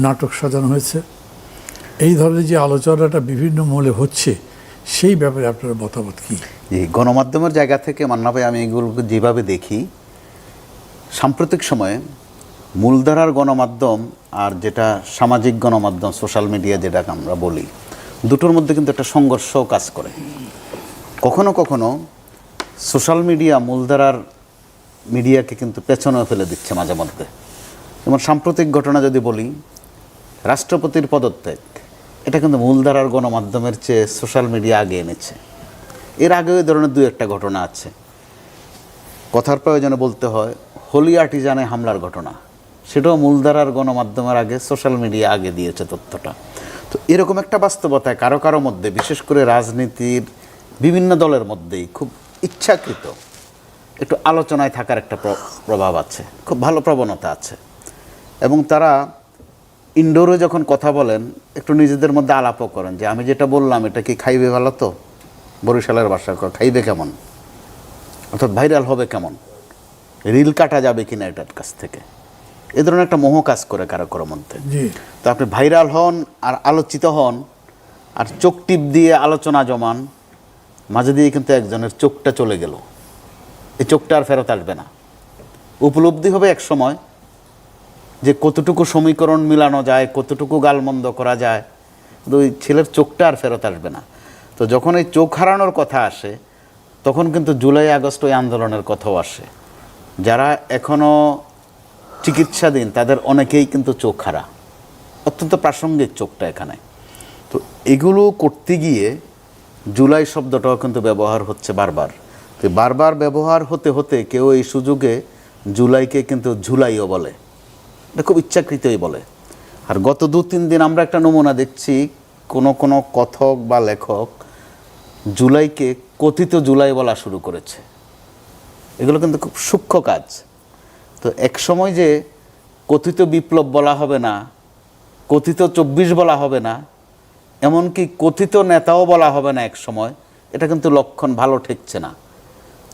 নাটক সাজানো হয়েছে। এই ধরনের যে আলোচনাটা বিভিন্ন মহলে হচ্ছে, সেই ব্যাপারে আপনার মতামত কী? জি, গণমাধ্যমের জায়গা থেকে মান্না ভাই আমি এগুলোকে যেভাবে দেখি, সাম্প্রতিক সময়ে মূলধারার গণমাধ্যম আর যেটা সামাজিক গণমাধ্যম সোশ্যাল মিডিয়া যেটাকে আমরা বলি, দুটোর মধ্যে কিন্তু একটা সংঘর্ষ কাজ করে। কখনো কখনো সোশ্যাল মিডিয়া মূলধারার মিডিয়াকে কিন্তু পেছনে ফেলে দিচ্ছে মাঝে মধ্যে। যেমন সাম্প্রতিক ঘটনা যদি বলি, রাষ্ট্রপতির পদত্যাগ, এটা কিন্তু মূলধারার গণমাধ্যমের চেয়ে সোশ্যাল মিডিয়া আগে এনেছে। এর আগেও এই ধরনের 2-1টা ঘটনা আছে। কথার প্রয়োজনে বলতে হয়, হোলি আর্টিজানে হামলার ঘটনা, সেটাও মূলধারার গণমাধ্যমের আগে সোশ্যাল মিডিয়া আগে দিয়েছে তথ্যটা। তো এরকম একটা বাস্তবতায় কারো কারো মধ্যে, বিশেষ করে রাজনীতির বিভিন্ন দলের মধ্যেই খুব ইচ্ছাকৃত একটু আলোচনায় থাকার একটা প্রভাব আছে, খুব ভালো প্রবণতা আছে। এবং তারা ইনডোরে যখন কথা বলেন, একটু নিজেদের মধ্যে আলাপও করেন যে আমি যেটা বললাম এটা কি খাইবে ভালো, তো বরিশালের ভাষা খাইবে কেমন, অর্থাৎ ভাইরাল হবে কেমন, রিল কাটা যাবে কিনা এটার কাছ থেকে, এ ধরনের একটা মোহ কাজ করে কারো কারোর মধ্যে। তো আপনি ভাইরাল হন আর আলোচিত হন আর চোখ টিপ দিয়ে আলোচনা জমান, মাঝে দিয়ে কিন্তু একজনের চোখটা চলে গেল, এই চোখটা আর ফেরত আসবে না। উপলব্ধি হবে এক সময় যে কতটুকু সমীকরণ মিলানো যায়, কতটুকু গালমন্দ করা যায়, কিন্তু ওই ছেলের চোখটা আর ফেরত আসবে না। তো যখন এই চোখ হারানোর কথা আসে, তখন কিন্তু জুলাই আগস্ট ওই আন্দোলনের কথাও আসে। যারা এখনও চিকিৎসাধীন তাদের অনেকেই কিন্তু চোখ হারা, অত্যন্ত প্রাসঙ্গিক চোখটা এখানে। তো এগুলো করতে গিয়ে জুলাই শব্দটাও কিন্তু ব্যবহার হচ্ছে বারবার। তো বারবার ব্যবহার হতে হতে কেউ এই সুযোগে জুলাইকে কিন্তু ঝুলাইও বলে, এটা খুব ইচ্ছাকৃতই বলে। আর গত 2-3 দিন আমরা একটা নমুনা দেখছি, কোনো কথক বা লেখক জুলাইকে কথিত জুলাই বলা শুরু করেছে। এগুলো কিন্তু খুব সূক্ষ্ম কাজ। তো এক সময় যে কথিত বিপ্লব বলা হবে না, কথিত 24 বলা হবে না, এমনকি কথিত নেতাও বলা হবে না এক সময়, এটা কিন্তু লক্ষণ ভালো ঠেকছে না।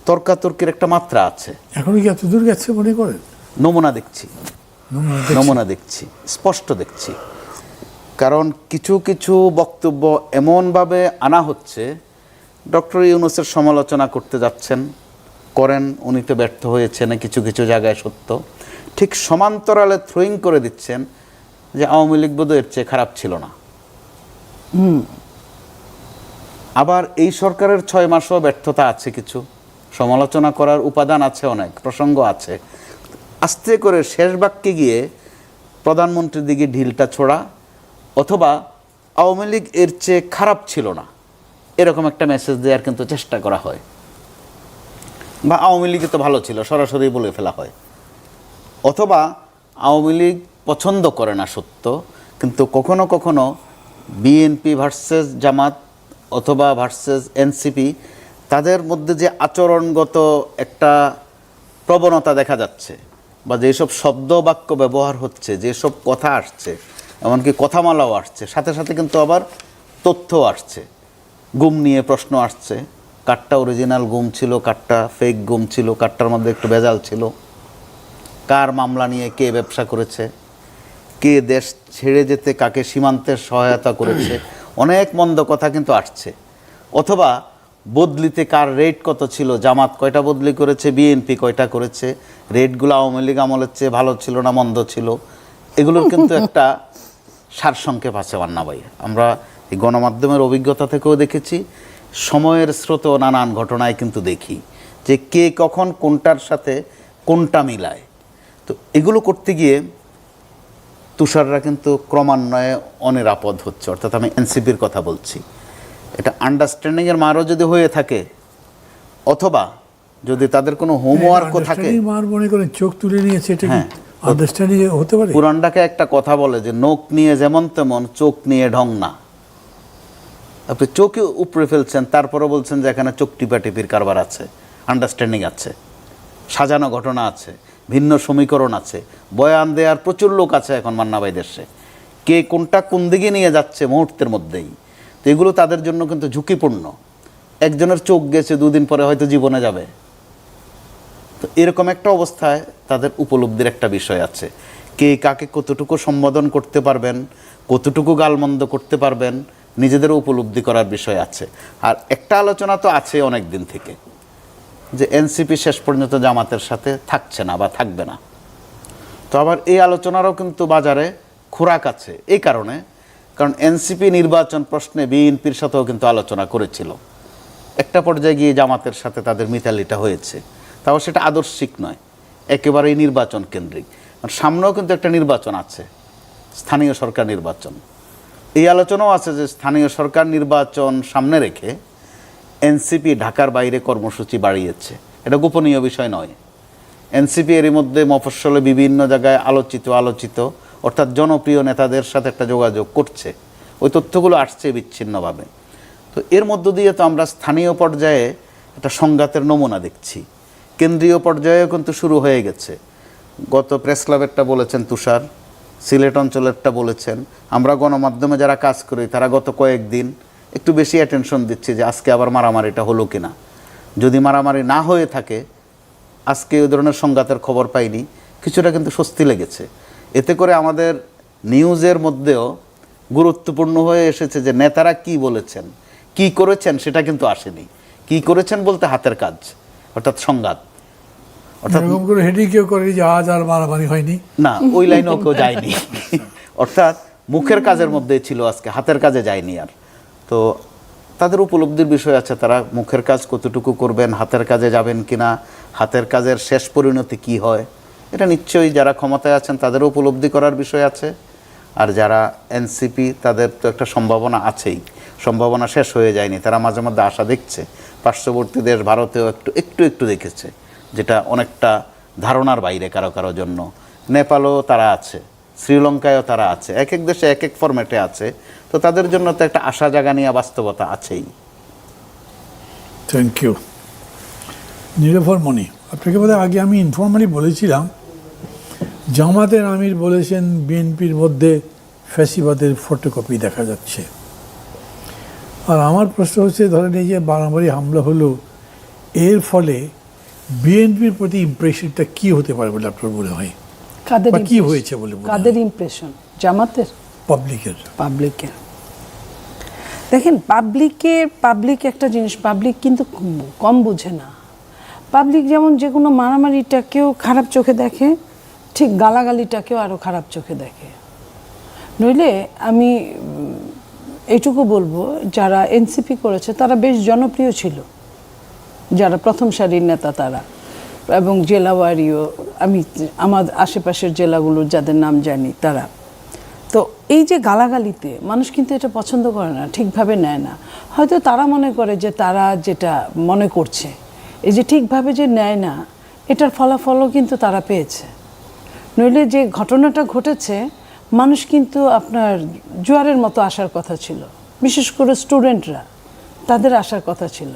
তর্কাতর্কির একটা মাত্রা আছে। এখনো কি এত দূর গেছে মনে করেন? নমুনা দেখছি, স্পষ্ট দেখছি। কারণ কিছু কিছু বক্তব্য এমনভাবে আনা হচ্ছে, ডক্টর ইউনূসের সমালোচনা করতে যাচ্ছেন, করেন, উনি তো ব্যর্থ হয়েছেন কিছু কিছু জায়গায় সত্য, ঠিক সমান্তরালে থ্রোয়িং করে দিচ্ছেন যে আওয়ামী লীগ বোধহয় এর চেয়ে খারাপ ছিল না। আবার এই সরকারের 6 মাসও ব্যর্থতা আছে, কিছু সমালোচনা করার উপাদান আছে, অনেক প্রসঙ্গ আছে। আস্তে করে শেষ বাক্যে গিয়ে প্রধানমন্ত্রীর দিকে ঢিলটা ছোড়া, অথবা আওয়ামী লীগ এর চেয়ে খারাপ ছিল না, এরকম একটা মেসেজ দেওয়ার কিন্তু চেষ্টা করা হয়। বা আওয়ামী লীগে তো ভালো ছিল, সরাসরি বলে ফেলা হয়। অথবা আওয়ামী লীগ পছন্দ করে না সত্য, কিন্তু কখনো কখনো বিএনপি ভার্সেস জামাত অথবা ভার্সেস এনসিপি, তাদের মধ্যে যে আচরণগত একটা প্রবণতা দেখা যাচ্ছে, বা যেসব শব্দ বাক্য ব্যবহার হচ্ছে, যেসব কথা আসছে, এমনকি কথামালাও আসছে, সাথে সাথে কিন্তু আবার তথ্য আসছে, গুম নিয়ে প্রশ্ন আসছে, কারটা অরিজিনাল গুম ছিল, কারটা ফেক গুম ছিল, কারটার মধ্যে একটু ভেজাল ছিল, কার মামলা নিয়ে কে ব্যবসা করেছে, কে দেশ ছেড়ে যেতে কাকে সীমান্তের সহায়তা করেছে, অনেক মন্দ কথা কিন্তু আসছে। অথবা বদলিতে কার রেট কত ছিল, জামাত কয়টা বদলি করেছে, বিএনপি কয়টা করেছে, রেটগুলো আওয়ামী লীগ আমলের চেয়ে ভালো ছিল না মন্দ ছিল, এগুলোর কিন্তু একটা সারসংক্ষেপ আছে মান্না ভাই। আমরা এই গণমাধ্যমের অভিজ্ঞতা থেকেও দেখেছি, সময়ের স্রোত নানান ঘটনায় কিন্তু দেখি যে কে কখন কোনটার সাথে কোনটা মিলায়। তো এগুলো করতে গিয়ে তুষাররা কিন্তু ক্রমান্বয়ে অনিরাপদ হচ্ছে, অর্থাৎ আমি এনসিপির কথা বলছি। এটা আন্ডারস্ট্যান্ডিংয়ের মারও যদি হয়ে থাকে, অথবা যদি তাদের কোনো হোমওয়ার্কও থাকে, মার মনে করেন চোখ তুলে নিয়েছে, এটা কি হ্যাঁ, আন্ডারস্ট্যান্ডিং হতে পারে? পুরানটাকে একটা কথা বলে যে নোক নিয়ে যেমন তেমন, চোখ নিয়ে ঢং না। আপনি চোখে উপরে ফেলছেন, তারপরে বলছেন যে এখানে চোখ টিপাটিপির কারবার আছে, আন্ডারস্ট্যান্ডিং আছে, সাজানো ঘটনা আছে, ভিন্ন সমীকরণ আছে, বয়ান দেওয়ার প্রচুর লোক আছে এখন মান্না ভাই দেশে, কে কোনটা কোন দিকে নিয়ে যাচ্ছে মুহূর্তের মধ্যেই। তো এগুলো তাদের জন্য কিন্তু ঝুঁকিপূর্ণ। একজনের চোখ গেছে, দুদিন পরে হয়তো জীবনে যাবে। তো এরকম একটা অবস্থায় তাদের উপলব্ধির একটা বিষয় আছে, কে কাকে কতটুকু সম্বোধন করতে পারবেন, কতটুকু গালমন্দ করতে পারবেন, নিজেদেরও উপলব্ধি করার বিষয় আছে। আর একটা আলোচনা তো আছে অনেক দিন থেকে, যে এনসিপি শেষ পর্যন্ত জামাতের সাথে থাকছে না বা থাকবে না। তো আবার এই আলোচনারও কিন্তু বাজারে খোরাক আছে, এই কারণে, কারণ এনসিপি নির্বাচন প্রশ্নে বিএনপির সাথেও কিন্তু আলোচনা করেছিল। একটা পর্যায়ে গিয়ে জামাতের সাথে তাদের মিতালিটা হয়েছে, তাও সেটা আদর্শিক নয়, একেবারেই নির্বাচন কেন্দ্রিক। সামনেও কিন্তু একটা নির্বাচন আছে, স্থানীয় সরকার নির্বাচন। এই আলোচনাও আছে যে স্থানীয় সরকার নির্বাচন সামনে রেখে এনসিপি ঢাকার বাইরে কর্মসূচি বাড়িয়েছে। এটা গোপনীয় বিষয় নয়। এনসিপি এরই মধ্যে মফস্বলে বিভিন্ন জায়গায় আলোচিত অর্থাৎ জনপ্রিয় নেতাদের সাথে একটা যোগাযোগ করছে, ওই তথ্যগুলো আসছে বিচ্ছিন্নভাবে। তো এর মধ্য দিয়ে তো আমরা স্থানীয় পর্যায়ে একটা সংঘাতের নমুনা দেখছি, কেন্দ্রীয় পর্যায়েও কিন্তু শুরু হয়ে গেছে। গত প্রেস ক্লাবেরটা বলেছেন তুষার, সিলেট অঞ্চলেরটা বলেছেন, আমরা গণমাধ্যমে যারা কাজ করি তারা গত কয়েকদিন একটু বেশি অ্যাটেনশন দিচ্ছি যে আজকে আবার মারামারিটা হলো কিনা। যদি মারামারি না হয়ে থাকে, আজকে ওই ধরনের সংঘাতের খবর পাইনি, কিছুটা কিন্তু স্বস্তি লেগেছে। এতে করে আমাদের নিউজের মধ্যেও গুরুত্বপূর্ণ হয়ে এসেছে যে নেতারা কি বলেছেন, কি করেছেন, সেটা কিন্তু আসেনি। কি করেছেন বলতে হাতের কাজ, অর্থাৎ সংঘাত, অর্থাৎ এরকম করে হেডি কেউ করে যে আজ আর মারামারি হয়নি, না, ওই লাইনেও কেউ যায়নি। অর্থাৎ মুখের কাজের মধ্যেই ছিল, আজকে হাতের কাজে যায়নি আর। তো তাদের উপলব্ধির বিষয় আছে, তারা মুখের কাজ কতটুকু করবেন, হাতের কাজে যাবেন কিনা, হাতের কাজের শেষ পরিণতি কি হয়, এটা নিশ্চয়ই যারা ক্ষমতায় আছেন তাদেরও উপলব্ধি করার বিষয় আছে। আর যারা এনসিপি, তাদের তো একটা সম্ভাবনা আছেই, সম্ভাবনা শেষ হয়ে যায়নি, তারা মাঝে মধ্যে আশা দেখছে। পার্শ্ববর্তী দেশ ভারতেও একটু দেখেছে, যেটা অনেকটা ধারণার বাইরে কারো জন্য। নেপালও তারা আছে, শ্রীলঙ্কায়ও তারা আছে, এক এক দেশে এক এক ফরম্যাটে আছে। তো তাদের জন্য তো একটা আশা জাগানিয়া বাস্তবতা আছেই। Thank you. নীলোফার মণি, আপনাকে বোধহয় আগে আমি ইনফর্মালি বলেছিলাম, জামাতের আমির বলেছেন বিএনপির মধ্যে ফ্যাসিবাদের ফটোকপি দেখা যাচ্ছে। আর আমার প্রশ্ন হচ্ছে, ধরেন এই যে বাড়াবাড়ি হামলা হলো, এর ফলে বিএনপির প্রতি ইমপ্রেশনটা কি হতে পারে বলে আপনার মনে হয়? কাদের বা কি impression? হয়েছে বলে মনে হয়? কাদের ইমপ্রেশন? জামাতের, পাবলিকের। দেখেন, পাবলিক একটা জিনিস, পাবলিক কিন্তু কম বোঝে না। পাবলিক যেমন যে কোনো মারামারিটাকেও খারাপ চোখে দেখে, ঠিক গালাগালিটাকেও আরও খারাপ চোখে দেখে। নইলে আমি এইটুকু বলবো, যারা এনসিপি করেছে তারা বেশ জনপ্রিয় ছিল, যারা প্রথম সারির নেতা তারা, এবং জেলাওয়ারিও, আমি আমার আশেপাশের জেলাগুলোর যাদের নাম জানি তারা। তো এই যে গালাগালিতে মানুষ কিন্তু এটা পছন্দ করে না, ঠিকভাবে নেয় না। হয়তো তারা মনে করে যে তারা যেটা মনে করছে, এই যে ঠিকভাবে যে নেয় না, এটার ফলাফলও কিন্তু তারা পেয়েছে। নইলে যে ঘটনাটা ঘটেছে, মানুষ কিন্তু আপনার জোয়ারের মতো আসার কথা ছিল, বিশেষ করে স্টুডেন্টরা, তাদের আসার কথা ছিল।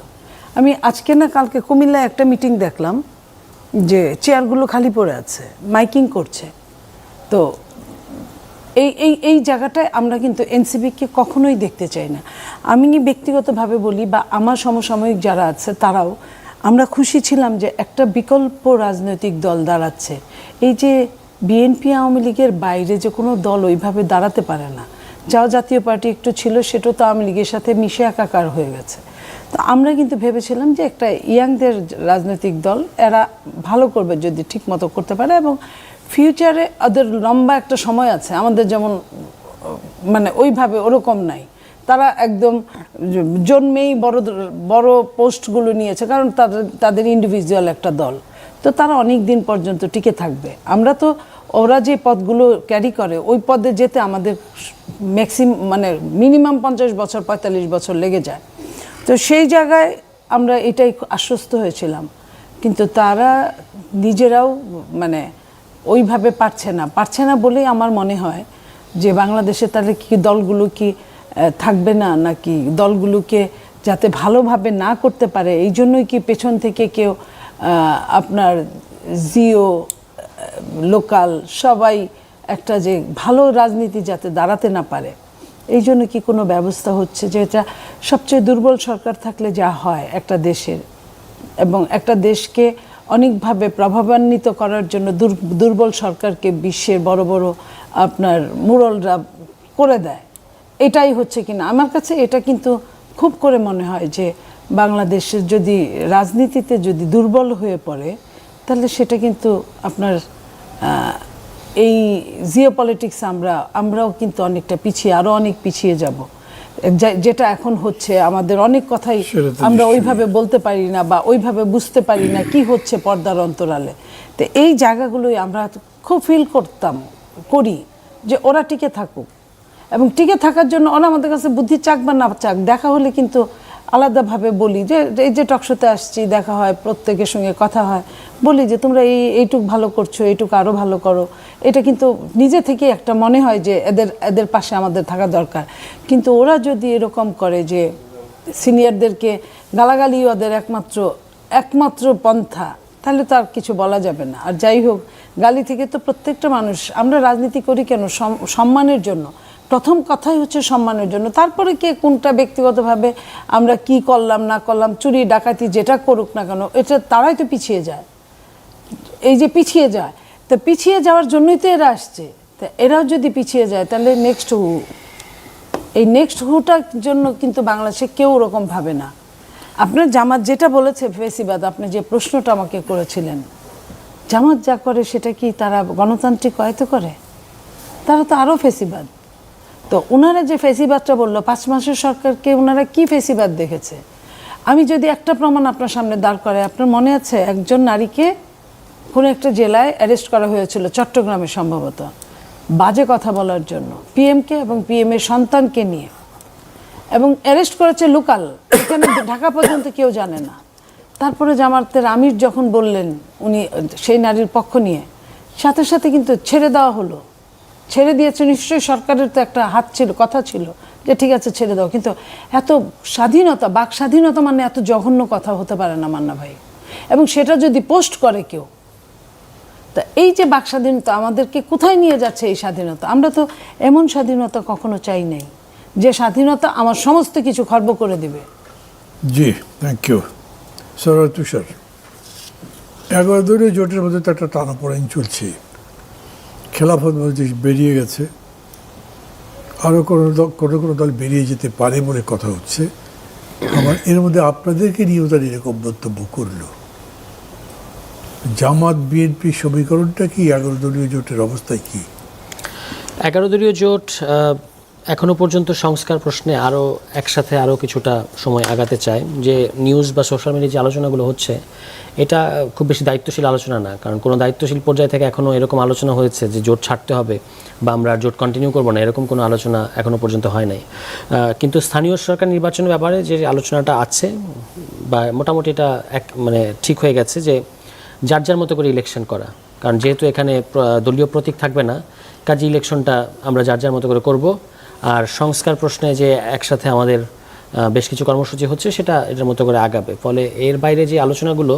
আমি আজকে না কালকে কুমিল্লায় একটা মিটিং দেখলাম, যে চেয়ারগুলো খালি পড়ে আছে, মাইকিং করছে। তো এই জায়গাটায় আমরা কিন্তু এনসিপিকে কখনোই দেখতে চাই না। আমি ব্যক্তিগতভাবে বলি বা আমার সমসাময়িক যারা আছে তারাও, আমরা খুশি ছিলাম যে একটা বিকল্প রাজনৈতিক দল দাঁড়াচ্ছে। এই যে বিএনপি আওয়ামী লীগের বাইরে যে কোনো দল ওইভাবে দাঁড়াতে পারে না। যাও জাতীয় পার্টি একটু ছিল, সেটাও তো আওয়ামী লীগের সাথে মিশে একাকার হয়ে গেছে। তো আমরা কিন্তু ভেবেছিলাম যে একটা ইয়াংদের রাজনৈতিক দল, এরা ভালো করবে যদি ঠিক মতো করতে পারে, এবং ফিউচারে ওদের লম্বা একটা সময় আছে, আমাদের যেমন মানে ওইভাবে ওরকম নাই। তারা একদম জন্মেই বড় পোস্টগুলো নিয়েছে, কারণ তাদের ইন্ডিভিজুয়াল একটা দল, তো তারা অনেক দিন পর্যন্ত টিকে থাকবে। আমরা তো ওরা যে পদগুলো ক্যারি করে ওই পদে যেতে আমাদের মানে মিনিমাম 50 বছর 45 বছর লেগে যায়। তো সেই জায়গায় আমরা এটাই আশ্বস্ত হয়েছিলাম, কিন্তু তারা নিজেরাও মানে ওইভাবে পারছে না বলেই আমার মনে হয় যে বাংলাদেশে তাহলে কি দলগুলো কি থাকবে না, নাকি দলগুলোকে যাতে ভালোভাবে না করতে পারে এই জন্যই কি পেছন থেকে কেউ আপনার জিও লোকাল সবাই একটা যে ভালো রাজনীতি যাতে দাঁড়াতে না পারে এই জন্য কি কোনো ব্যবস্থা হচ্ছে? যেটা সবচেয়ে দুর্বল সরকার থাকলে যা হয় একটা দেশের, এবং একটা দেশকে অনেকভাবে প্রভাবান্বিত করার জন্য দুর্বল সরকারকে বিশ্বের বড় বড় আপনার মুরলরা করে দেয়, এটাই হচ্ছে কিনা আমার কাছে এটা কিন্তু খুব করে মনে হয় যে বাংলাদেশের যদি রাজনীতিতে যদি দুর্বল হয়ে পড়ে তাহলে সেটা কিন্তু আপনার এই জিওপলিটিক্স আমরাও কিন্তু অনেকটা পিছিয়ে, আরও অনেক পিছিয়ে যাব। যেটা এখন হচ্ছে, আমাদের অনেক কথাই আমরা ওইভাবে বলতে পারি না বা ওইভাবে বুঝতে পারি না কি হচ্ছে পর্দার অন্তরালে। তো এই জায়গাগুলোই আমরা খুব ফিল করি যে ওরা টিকে থাকুক, এবং টিকে থাকার জন্য ওরা আমাদের কাছে বুদ্ধি চাক বা না চাক, দেখা হলে কিন্তু আলাদাভাবে বলি যে এই যে টকশোতে আসছি, দেখা হয়, প্রত্যেকের সঙ্গে কথা হয়, বলি যে তোমরা এইটুক ভালো করছো, এইটুক আরও ভালো করো। এটা কিন্তু নিজে থেকে একটা মনে হয় যে এদের পাশে আমাদের থাকা দরকার। কিন্তু ওরা যদি এরকম করে যে সিনিয়রদেরকে গালাগালি ওদের একমাত্র পন্থা, তাহলে তো আর কিছু বলা যাবে না। আর যাই হোক, গালি থেকে তো প্রত্যেকটা মানুষ, আমরা রাজনীতি করি কেন? সম্মানের জন্য। প্রথম কথাই হচ্ছে সম্মানের জন্য, তারপরে কে কোনটা ব্যক্তিগতভাবে আমরা কি করলাম না করলাম, চুরি ডাকাতি যেটা করুক না কেন, এটা তারাই তো পিছিয়ে যায়। এই যে পিছিয়ে যায়, তো পিছিয়ে যাওয়ার জন্যই তো এরা আসছে। তা এরাও যদি পিছিয়ে যায় তাহলে নেক্সট হুটার জন্য কিন্তু বাংলাদেশে কেউ ওরকম ভাবে না। আপনার জামাত যেটা বলেছে ফেসিবাদ, আপনি যে প্রশ্নটা আমাকে করেছিলেন, জামাত যা করে সেটা কি তারা গণতান্ত্রিক হয়তো করে? তারা তো আরও ফেসিবাদ। তো ওনারা যে ফেসিবাদটা বললো, 5 মাসের সরকারকে ওনারা কি ফেসিবাদ দেখেছে? আমি যদি একটা প্রমাণ আপনার সামনে দাঁড় করে, আপনার মনে আছে একজন নারীকে কোনো একটা জেলায় অ্যারেস্ট করা হয়েছিল, চট্টগ্রামে সম্ভবত, বাজে কথা বলার জন্য, পিএমকে এবং পিএমের সন্তানকে নিয়ে, এবং অ্যারেস্ট করেছে লোকাল, এখানে ঢাকা পর্যন্ত কেউ জানে না। তারপরে জামাতের আমির যখন বললেন উনি সেই নারীর পক্ষ নিয়ে, সাথে সাথে কিন্তু ছেড়ে দেওয়া হলো। ছেড়ে দিয়েছে, নিশ্চয়ই সরকারের তো একটা হাত ছিল, কথা ছিল যে ঠিক আছে ছেড়ে দাও। কিন্তু এত স্বাধীনতা, বাক স্বাধীনতা মানে এত জঘন্য কথা হতে পারে না মান্না ভাই। এবং সেটা যদি পোস্ট করে কেউ, তা এই যে বাক স্বাধীনতা আমাদেরকে কোথায় নিয়ে যাচ্ছে? এই স্বাধীনতা, আমরা তো এমন স্বাধীনতা কখনো চাই নাই যে স্বাধীনতা আমার সমস্ত কিছু খর্ব করে দিবে। জি, থ্যাংক ইউ সরোজ তুষার। 11 দলীয় জোটের মধ্যে তো একটা টানাপোড়েন চলছে, খেলাফত মজলিস বেরিয়ে গেছে, আরও কোনো দল বেরিয়ে যেতে পারে বলে কথা হচ্ছে। আবার এর মধ্যে আপনাদেরকে নিয়েও তার এরকম বক্তব্য করলো। জামাত বিএনপি সমীকরণটা কি? 11 দলীয় জোটের অবস্থায় কি? 11 দলীয় জোট এখনো পর্যন্ত সংস্কার প্রশ্নে একসাথে আরও কিছুটা সময় আগাতে চায়। যে নিউজ বা সোশ্যাল মিডিয়ায় যে আলোচনাগুলো হচ্ছে, এটা খুব বেশি দায়িত্বশীল আলোচনা না। কারণ কোনো দায়িত্বশীল পর্যায় থেকে এখনও এরকম আলোচনা হয়েছে যে জোট ছাড়তে হবে বা আমরা জোট কন্টিনিউ করবো না, এরকম কোনো আলোচনা এখনও পর্যন্ত হয় নাই। কিন্তু স্থানীয় সরকার নির্বাচনের ব্যাপারে যে আলোচনাটা আছে, বা মোটামুটি এটা মানে ঠিক হয়ে গেছে যে যার যার মতো করে ইলেকশন করা। কারণ যেহেতু এখানে দলীয় প্রতীক থাকবে না, কাজে ইলেকশনটা আমরা যার যার মতো করে করব। আর সংস্কার প্রশ্নে যে একসাথে আমাদের বেশ কিছু কর্মসূচি হচ্ছে, সেটা এটার মতো করে আগাবে। ফলে এর বাইরে যে আলোচনাগুলো,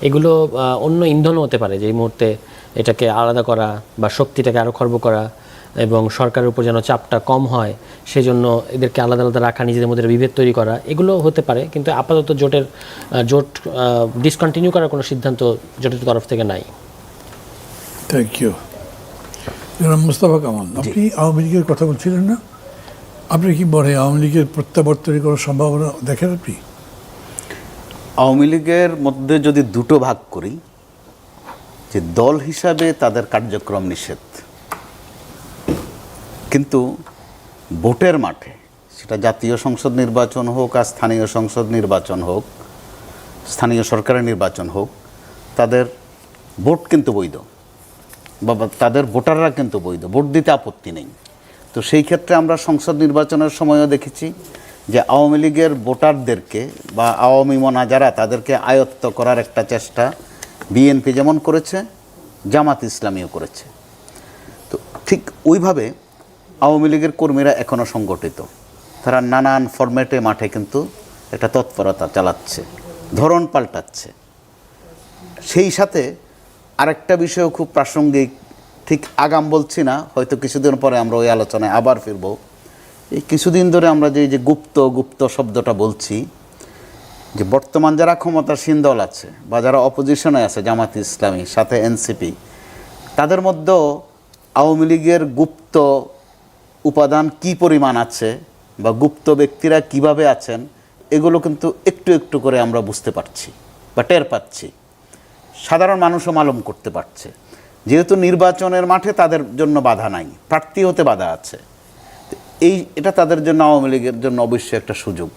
এগুলো অন্য ইন্ধনও হতে পারে, যে এই মুহূর্তে এটাকে আলাদা করা বা শক্তিটাকে আরও খর্ব করা, এবং সরকারের উপর যেন চাপটা কম হয়, সেজন্য এদেরকে আলাদা আলাদা রাখা, নিজেদের মধ্যে বিভেদ তৈরি করা, এগুলো হতে পারে। কিন্তু আপাতত জোট ডিসকন্টিনিউ করার কোনো সিদ্ধান্ত জোটের তরফ থেকে নাই। Thank you. জনাব মোস্তফা কামাল, আপনি আওয়ামী লীগের কথা বলছিলেন না? আপনি কি মনে হয় আওয়ামী লীগের প্রত্যাবর্তনের কোনো সম্ভাবনা দেখেন আপনি? আওয়ামী লীগের মধ্যে যদি দুটো ভাগ করি, যে দল হিসাবে তাদের কার্যক্রম নিষেধ, কিন্তু ভোটের মাঠে, সেটা জাতীয় সংসদ নির্বাচন হোক আর স্থানীয় সংসদ নির্বাচন হোক, স্থানীয় সরকারের নির্বাচন হোক, তাদের ভোট কিন্তু বৈধ, বা তাদের ভোটাররা কিন্তু বৈধ, ভোট দিতে আপত্তি নেই। তো সেই ক্ষেত্রে আমরা সংসদ নির্বাচনের সময়ও দেখেছি যে আওয়ামী লীগের ভোটারদেরকে বা আওয়ামী মনা যারা, তাদেরকে আয়ত্ত করার একটা চেষ্টা বিএনপি যেমন করেছে, জামাত ইসলামীও করেছে। তো ঠিক ওইভাবে আওয়ামী লীগের কর্মীরা এখনও সংগঠিত, তারা নানান ফরম্যাটে মাঠে কিন্তু একটা তৎপরতা চালাচ্ছে, ধরন পাল্টাচ্ছে। সেই সাথে আরেকটা বিষয় খুব প্রাসঙ্গিক, ঠিক আগাম বলছি না, হয়তো কিছুদিন পরে আমরা ওই আলোচনায় আবার ফিরব। এই কিছুদিন ধরে আমরা যে গুপ্ত শব্দটা বলছি, যে বর্তমান যারা ক্ষমতাসীন দল আছে বা যারা অপোজিশনে আছে, জামাত ইসলামী সাথে এনসিপি, তাদের মধ্যেও আওয়ামী লীগের গুপ্ত উপাদান কি পরিমাণ আছে বা গুপ্ত ব্যক্তিরা কিভাবে আছেন, এগুলো কিন্তু একটু একটু করে আমরা বুঝতে পারছি বা টের পাচ্ছি, সাধারণ মানুষও মালুম করতে পারছে। যেহেতু নির্বাচনের মাঠে তাদের জন্য বাধা নাই, প্রার্থী হতে বাধা আছে, এটা তাদের জন্য, আওয়ামী লীগের জন্য অবশ্যই একটা সুযোগ।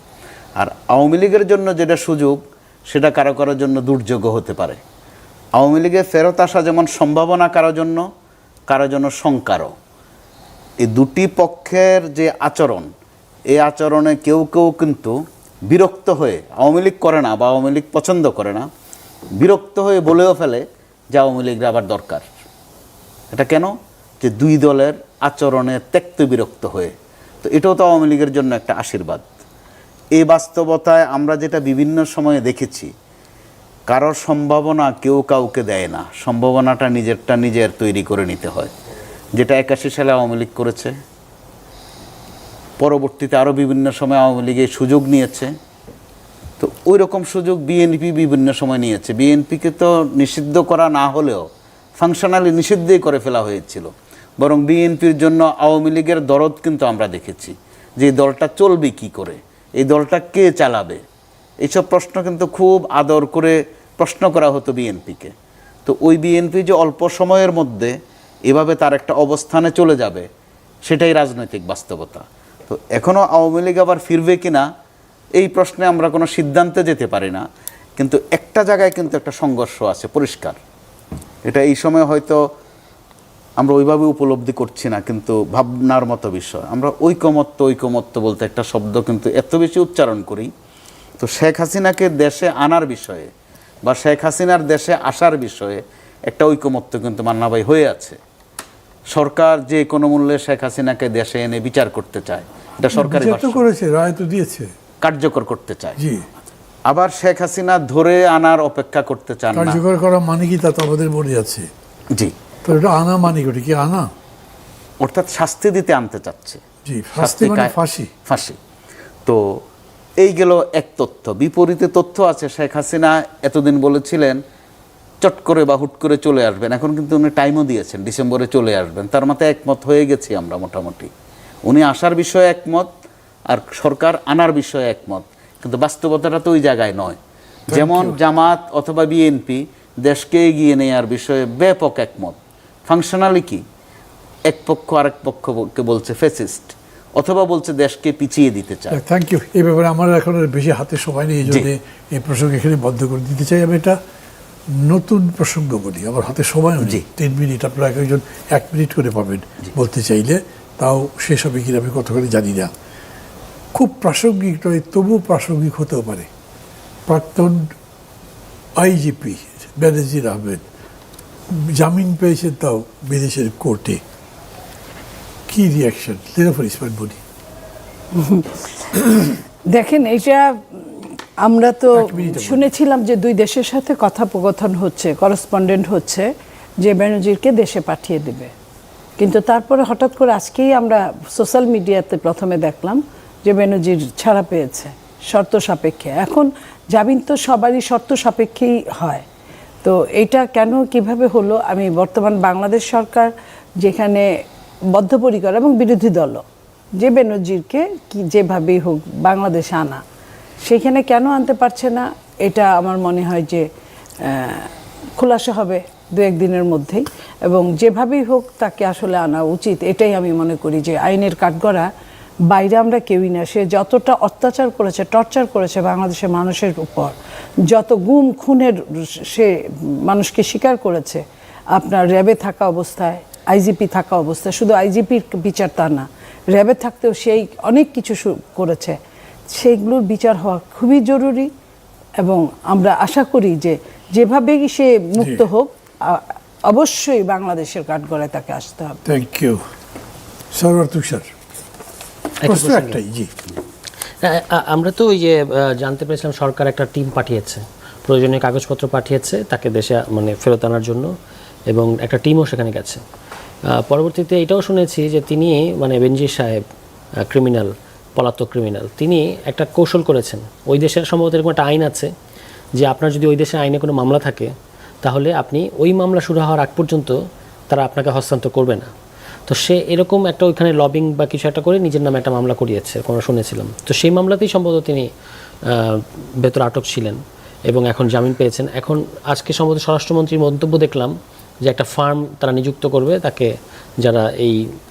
আর আওয়ামী লীগের জন্য যেটা সুযোগ, সেটা কারো কারোর জন্য দুর্যোগও হতে পারে। আওয়ামী লীগে ফেরত আসা যেমন সম্ভাবনা কারো জন্য শঙ্কারও। এই দুটি পক্ষের যে আচরণ, এই আচরণে কেউ কিন্তু বিরক্ত হয়ে, আওয়ামী লীগ করে না বা আওয়ামী লীগ পছন্দ করে না, বিরক্ত হয়ে বলেও ফেলে যে আওয়ামী লীগের আবার দরকার। এটা কেন? যে দুই দলের আচরণে ত্যক্ত বিরক্ত হয়ে। তো এটাও তো আওয়ামী লীগের জন্য একটা আশীর্বাদ। এই বাস্তবতায় আমরা যেটা বিভিন্ন সময়ে দেখেছি, কারোর সম্ভাবনা কেউ কাউকে দেয় না, সম্ভাবনাটা নিজের তৈরি করে নিতে হয়, যেটা 81 সালে আওয়ামী লীগ করেছে। পরবর্তীতে আরও বিভিন্ন সময় আওয়ামী লীগ এই সুযোগ নিয়েছে। তো ওই রকম সুযোগ বিএনপি বিভিন্ন সময় নিয়েছে। বিএনপিকে তো নিষিদ্ধ করা না হলেও ফাংশনালি নিষিদ্ধই করে ফেলা হয়েছিল, বরং বিএনপির জন্য আওয়ামী লীগের দরদ কিন্তু আমরা দেখেছি, যে এই দলটা চলবে কি করে, এই দলটা কে চালাবে, এইসব প্রশ্ন কিন্তু খুব আদর করে প্রশ্ন করা হতো বিএনপিকে। তো ওই বিএনপি যে অল্প সময়ের মধ্যে এভাবে তার একটা অবস্থানে চলে যাবে, সেটাই রাজনৈতিক বাস্তবতা। তো এখনও আওয়ামী লীগ আবার ফিরবে কিনা, এই প্রশ্নে আমরা কোনো সিদ্ধান্তে যেতে পারি না। কিন্তু একটা জায়গায় কিন্তু একটা সংঘর্ষ আছে, পরিষ্কার। এটা এই সময় হয়তো আমরা ওইভাবে উপলব্ধি করছি না, কিন্তু ভাবনার মতো বিষয়। আমরা ঐকমত্য বলতে একটা শব্দ কিন্তু এত বেশি উচ্চারণ করি। তো শেখ হাসিনাকে দেশে আনার বিষয়ে বা শেখ হাসিনার দেশে আসার বিষয়ে একটা ঐকমত্য কিন্তু মান্না ভাই হয়ে আছে। সরকার যে কোনো মূল্যে শেখ হাসিনাকে দেশে এনে বিচার করতে চায়, এটা সরকারি করেছে, রায় তো দিয়েছে, কার্যকর করতে চায়। জি। আবার শেখ হাসিনা ধরে আনার অপেক্ষা করতে চান না। কার্যকর করা মানে কি, তা তো আমাদের মনে আছে। জি। তো এটা আনা মানে কি আনা, অর্থাৎ শাস্তি দিতে আনতে চাচ্ছে। জি, শাস্তি মানে ফাঁসি। তো এই গেল এক তথ্য। বিপরীতে তথ্য আছে, শেখ হাসিনা এতদিন বলেছিলেন চট করে বা হুট করে চলে আসবেন, এখন কিন্তু উনি টাইমও দিয়েছেন, ডিসেম্বরে চলে আসবেন। তার মতে একমত হয়ে গেছি আমরা মোটামুটি। উনি আসার বিষয়ে একমত আর সরকার আনার বিষয়ে একমত, কিন্তু বাস্তবতাটা তো ওই জায়গায় নয়। যেমন জামাত অথবা বিএনপি দেশকে এগিয়ে নেওয়ার বিষয়ে ব্যাপক একমত, ফাংশনালি কি এক পক্ষ আরেক পক্ষকে বলছে ফ্যাসিস্ট, অথবা বলছে দেশকে পিছিয়ে দিতে চায়। Thank you. এই ব্যাপারে আমার এখন বেশি হাতে সময় নেই, এই জন্য এই প্রসঙ্গ এখানে বদ্ধ করে দিতে চাই। আমি এটা নতুন প্রসঙ্গ বলি, আমার হাতে সময় নেই, 3 মিনিট, আপনারা একজন 1 মিনিট করে পাবেন বলতে চাইলে, তাও শেষ হবে কিনা আমি কতখানি জানি না। খুব প্রাসঙ্গিক নয়, তবুও প্রাসঙ্গিক হতেও পারে। প্রাক্তন আইজিপি বেনজির আহমেদ জামিন পেয়েছেন, তাও বিদেশের কোর্টে। কি রিয়াকশন লিনাফার ইসমাইল বলি? দেখেন, এটা আমরা তো শুনেছিলাম যে 2 দেশের সাথে কথোপকথন হচ্ছে, করেসপন্ডেন্ট হচ্ছে, যে বেনজিরকে দেশে পাঠিয়ে দেবে। কিন্তু তারপরে হঠাৎ করে আজকেই আমরা সোশ্যাল মিডিয়াতে প্রথমে দেখলাম যে বেনজির ছাড়া পেয়েছে শর্ত সাপেক্ষে। এখন জামিন তো সবারই শর্ত সাপেক্ষেই হয়, তো এটা কেন কিভাবে হলো? আমি বর্তমান বাংলাদেশ সরকার যেখানে বদ্ধপরিকর এবং বিরোধী দলও যে বেনজিরকে কি যেভাবেই হোক বাংলাদেশে আনা, সেখানে কেন আনতে পারছে না, এটা আমার মনে হয় যে খোলাসা হবে দু একদিনের মধ্যেই, এবং যেভাবেই হোক তাকে আসলে আনা উচিত। এটাই আমি মনে করি যে আইনের কাঠগড়া বাইরে আমরা কেউই না। সে যতটা অত্যাচার করেছে, টর্চার করেছে বাংলাদেশের মানুষের উপর, যত গুম খুনের সে মানুষকে স্বীকার করেছে, আপনার র্যাবে থাকা অবস্থায়, আইজিপি থাকা অবস্থায়, শুধু আইজিপির বিচার তা না, র্যাবে থাকতেও সেই অনেক কিছু করেছে, সেইগুলোর বিচার হওয়া খুবই জরুরি। এবং আমরা আশা করি যে যেভাবেই সে মুক্ত হোক, অবশ্যই বাংলাদেশের কাঠগড়ায় তাকে আসতে হবে। Thank you. সরওয়ার তুষার, একই প্রশ্ন প্রসঙ্গে। একটাই। জি, আমরা তো ওই যে জানতে পেরেছিলাম সরকার একটা টিম পাঠিয়েছে, প্রয়োজনীয় কাগজপত্র পাঠিয়েছে তাকে দেশে মানে ফেরত আনার জন্য, এবং একটা টিমও সেখানে গেছে। পরবর্তীতে এটাও শুনেছি যে তিনি মানে বেনজির সাহেব ক্রিমিনাল, পলাতক ক্রিমিনাল, তিনি একটা কৌশল করেছেন। ওই দেশের সম্ভবত এরকম একটা আইন আছে যে আপনার যদি ওই দেশের আইনে কোনো মামলা থাকে তাহলে আপনি ওই মামলা শুরু হওয়ার আগ পর্যন্ত তারা আপনাকে হস্তান্তর করবে না। তো সে এরকম একটা ওইখানে লবিং বা কিছু একটা করে নিজের নামে একটা মামলা করিয়েছে, কোনো শুনেছিলাম। তো সেই মামলাতেই সম্ভবত তিনি ভেতর আটক ছিলেন এবং এখন জামিন পেয়েছেন। এখন আজকে সম্ভবত স্বরাষ্ট্রমন্ত্রীর মন্তব্য দেখলাম যে একটা ফার্ম তারা নিযুক্ত করবে তাকে, যারা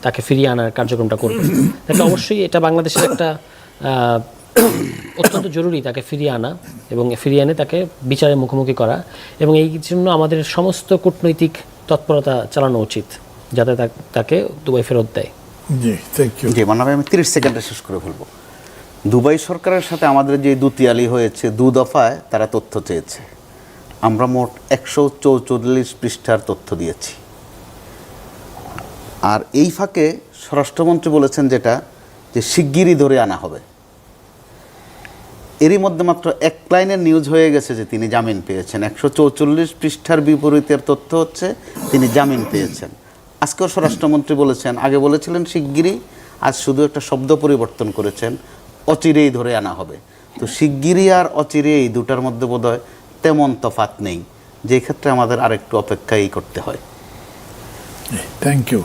তাকে ফিরিয়ে আনার কার্যক্রমটা করবে। তাকে অবশ্যই এটা বাংলাদেশের একটা অত্যন্ত জরুরি তাকে ফিরিয়ে আনা, এবং ফিরিয়ে এনে তাকে বিচারের মুখোমুখি করা, এবং এই জন্য আমাদের সমস্ত কূটনৈতিক তৎপরতা চালানো উচিত যাতে তাকে দুবাই ফেরত দেয়। জি, থ্যাংক ইউ। জি মানবে আমি 30 সেকেন্ডে শেষ করে ফেলবো। দুবাই সরকারের সাথে আমাদের যে দুতিয়ালি হয়েছে, 2 দফায় তারা তথ্য চেয়েছে। আমরা মোট 144 পৃষ্ঠার তথ্য দিয়েছি। আর এই ফাঁকে স্বরাষ্ট্রমন্ত্রী বলেছেন যেটা, যে শিগগিরই ধরে আনা হবে। এরই মধ্যে মাত্র 1 লাইনের নিউজ হয়ে গেছে যে তিনি জামিন পেয়েছেন। 144 পৃষ্ঠার বিপরীতের তথ্য হচ্ছে তিনি জামিন পেয়েছেন। আজকেও স্বরাষ্ট্রমন্ত্রী বলেছেন, আগে বলেছিলেন শিগগিরই, আজ শুধু একটা শব্দ পরিবর্তন করেছেন, অচিরেই ধরে আনা হবে। তো শিগগিরই আর অচিরেই দুটার মধ্যে বোধহয় তেমন তফাৎ নেই, যে ক্ষেত্রে আমাদের আরেকটু অপেক্ষাই করতে হয়। Thank you.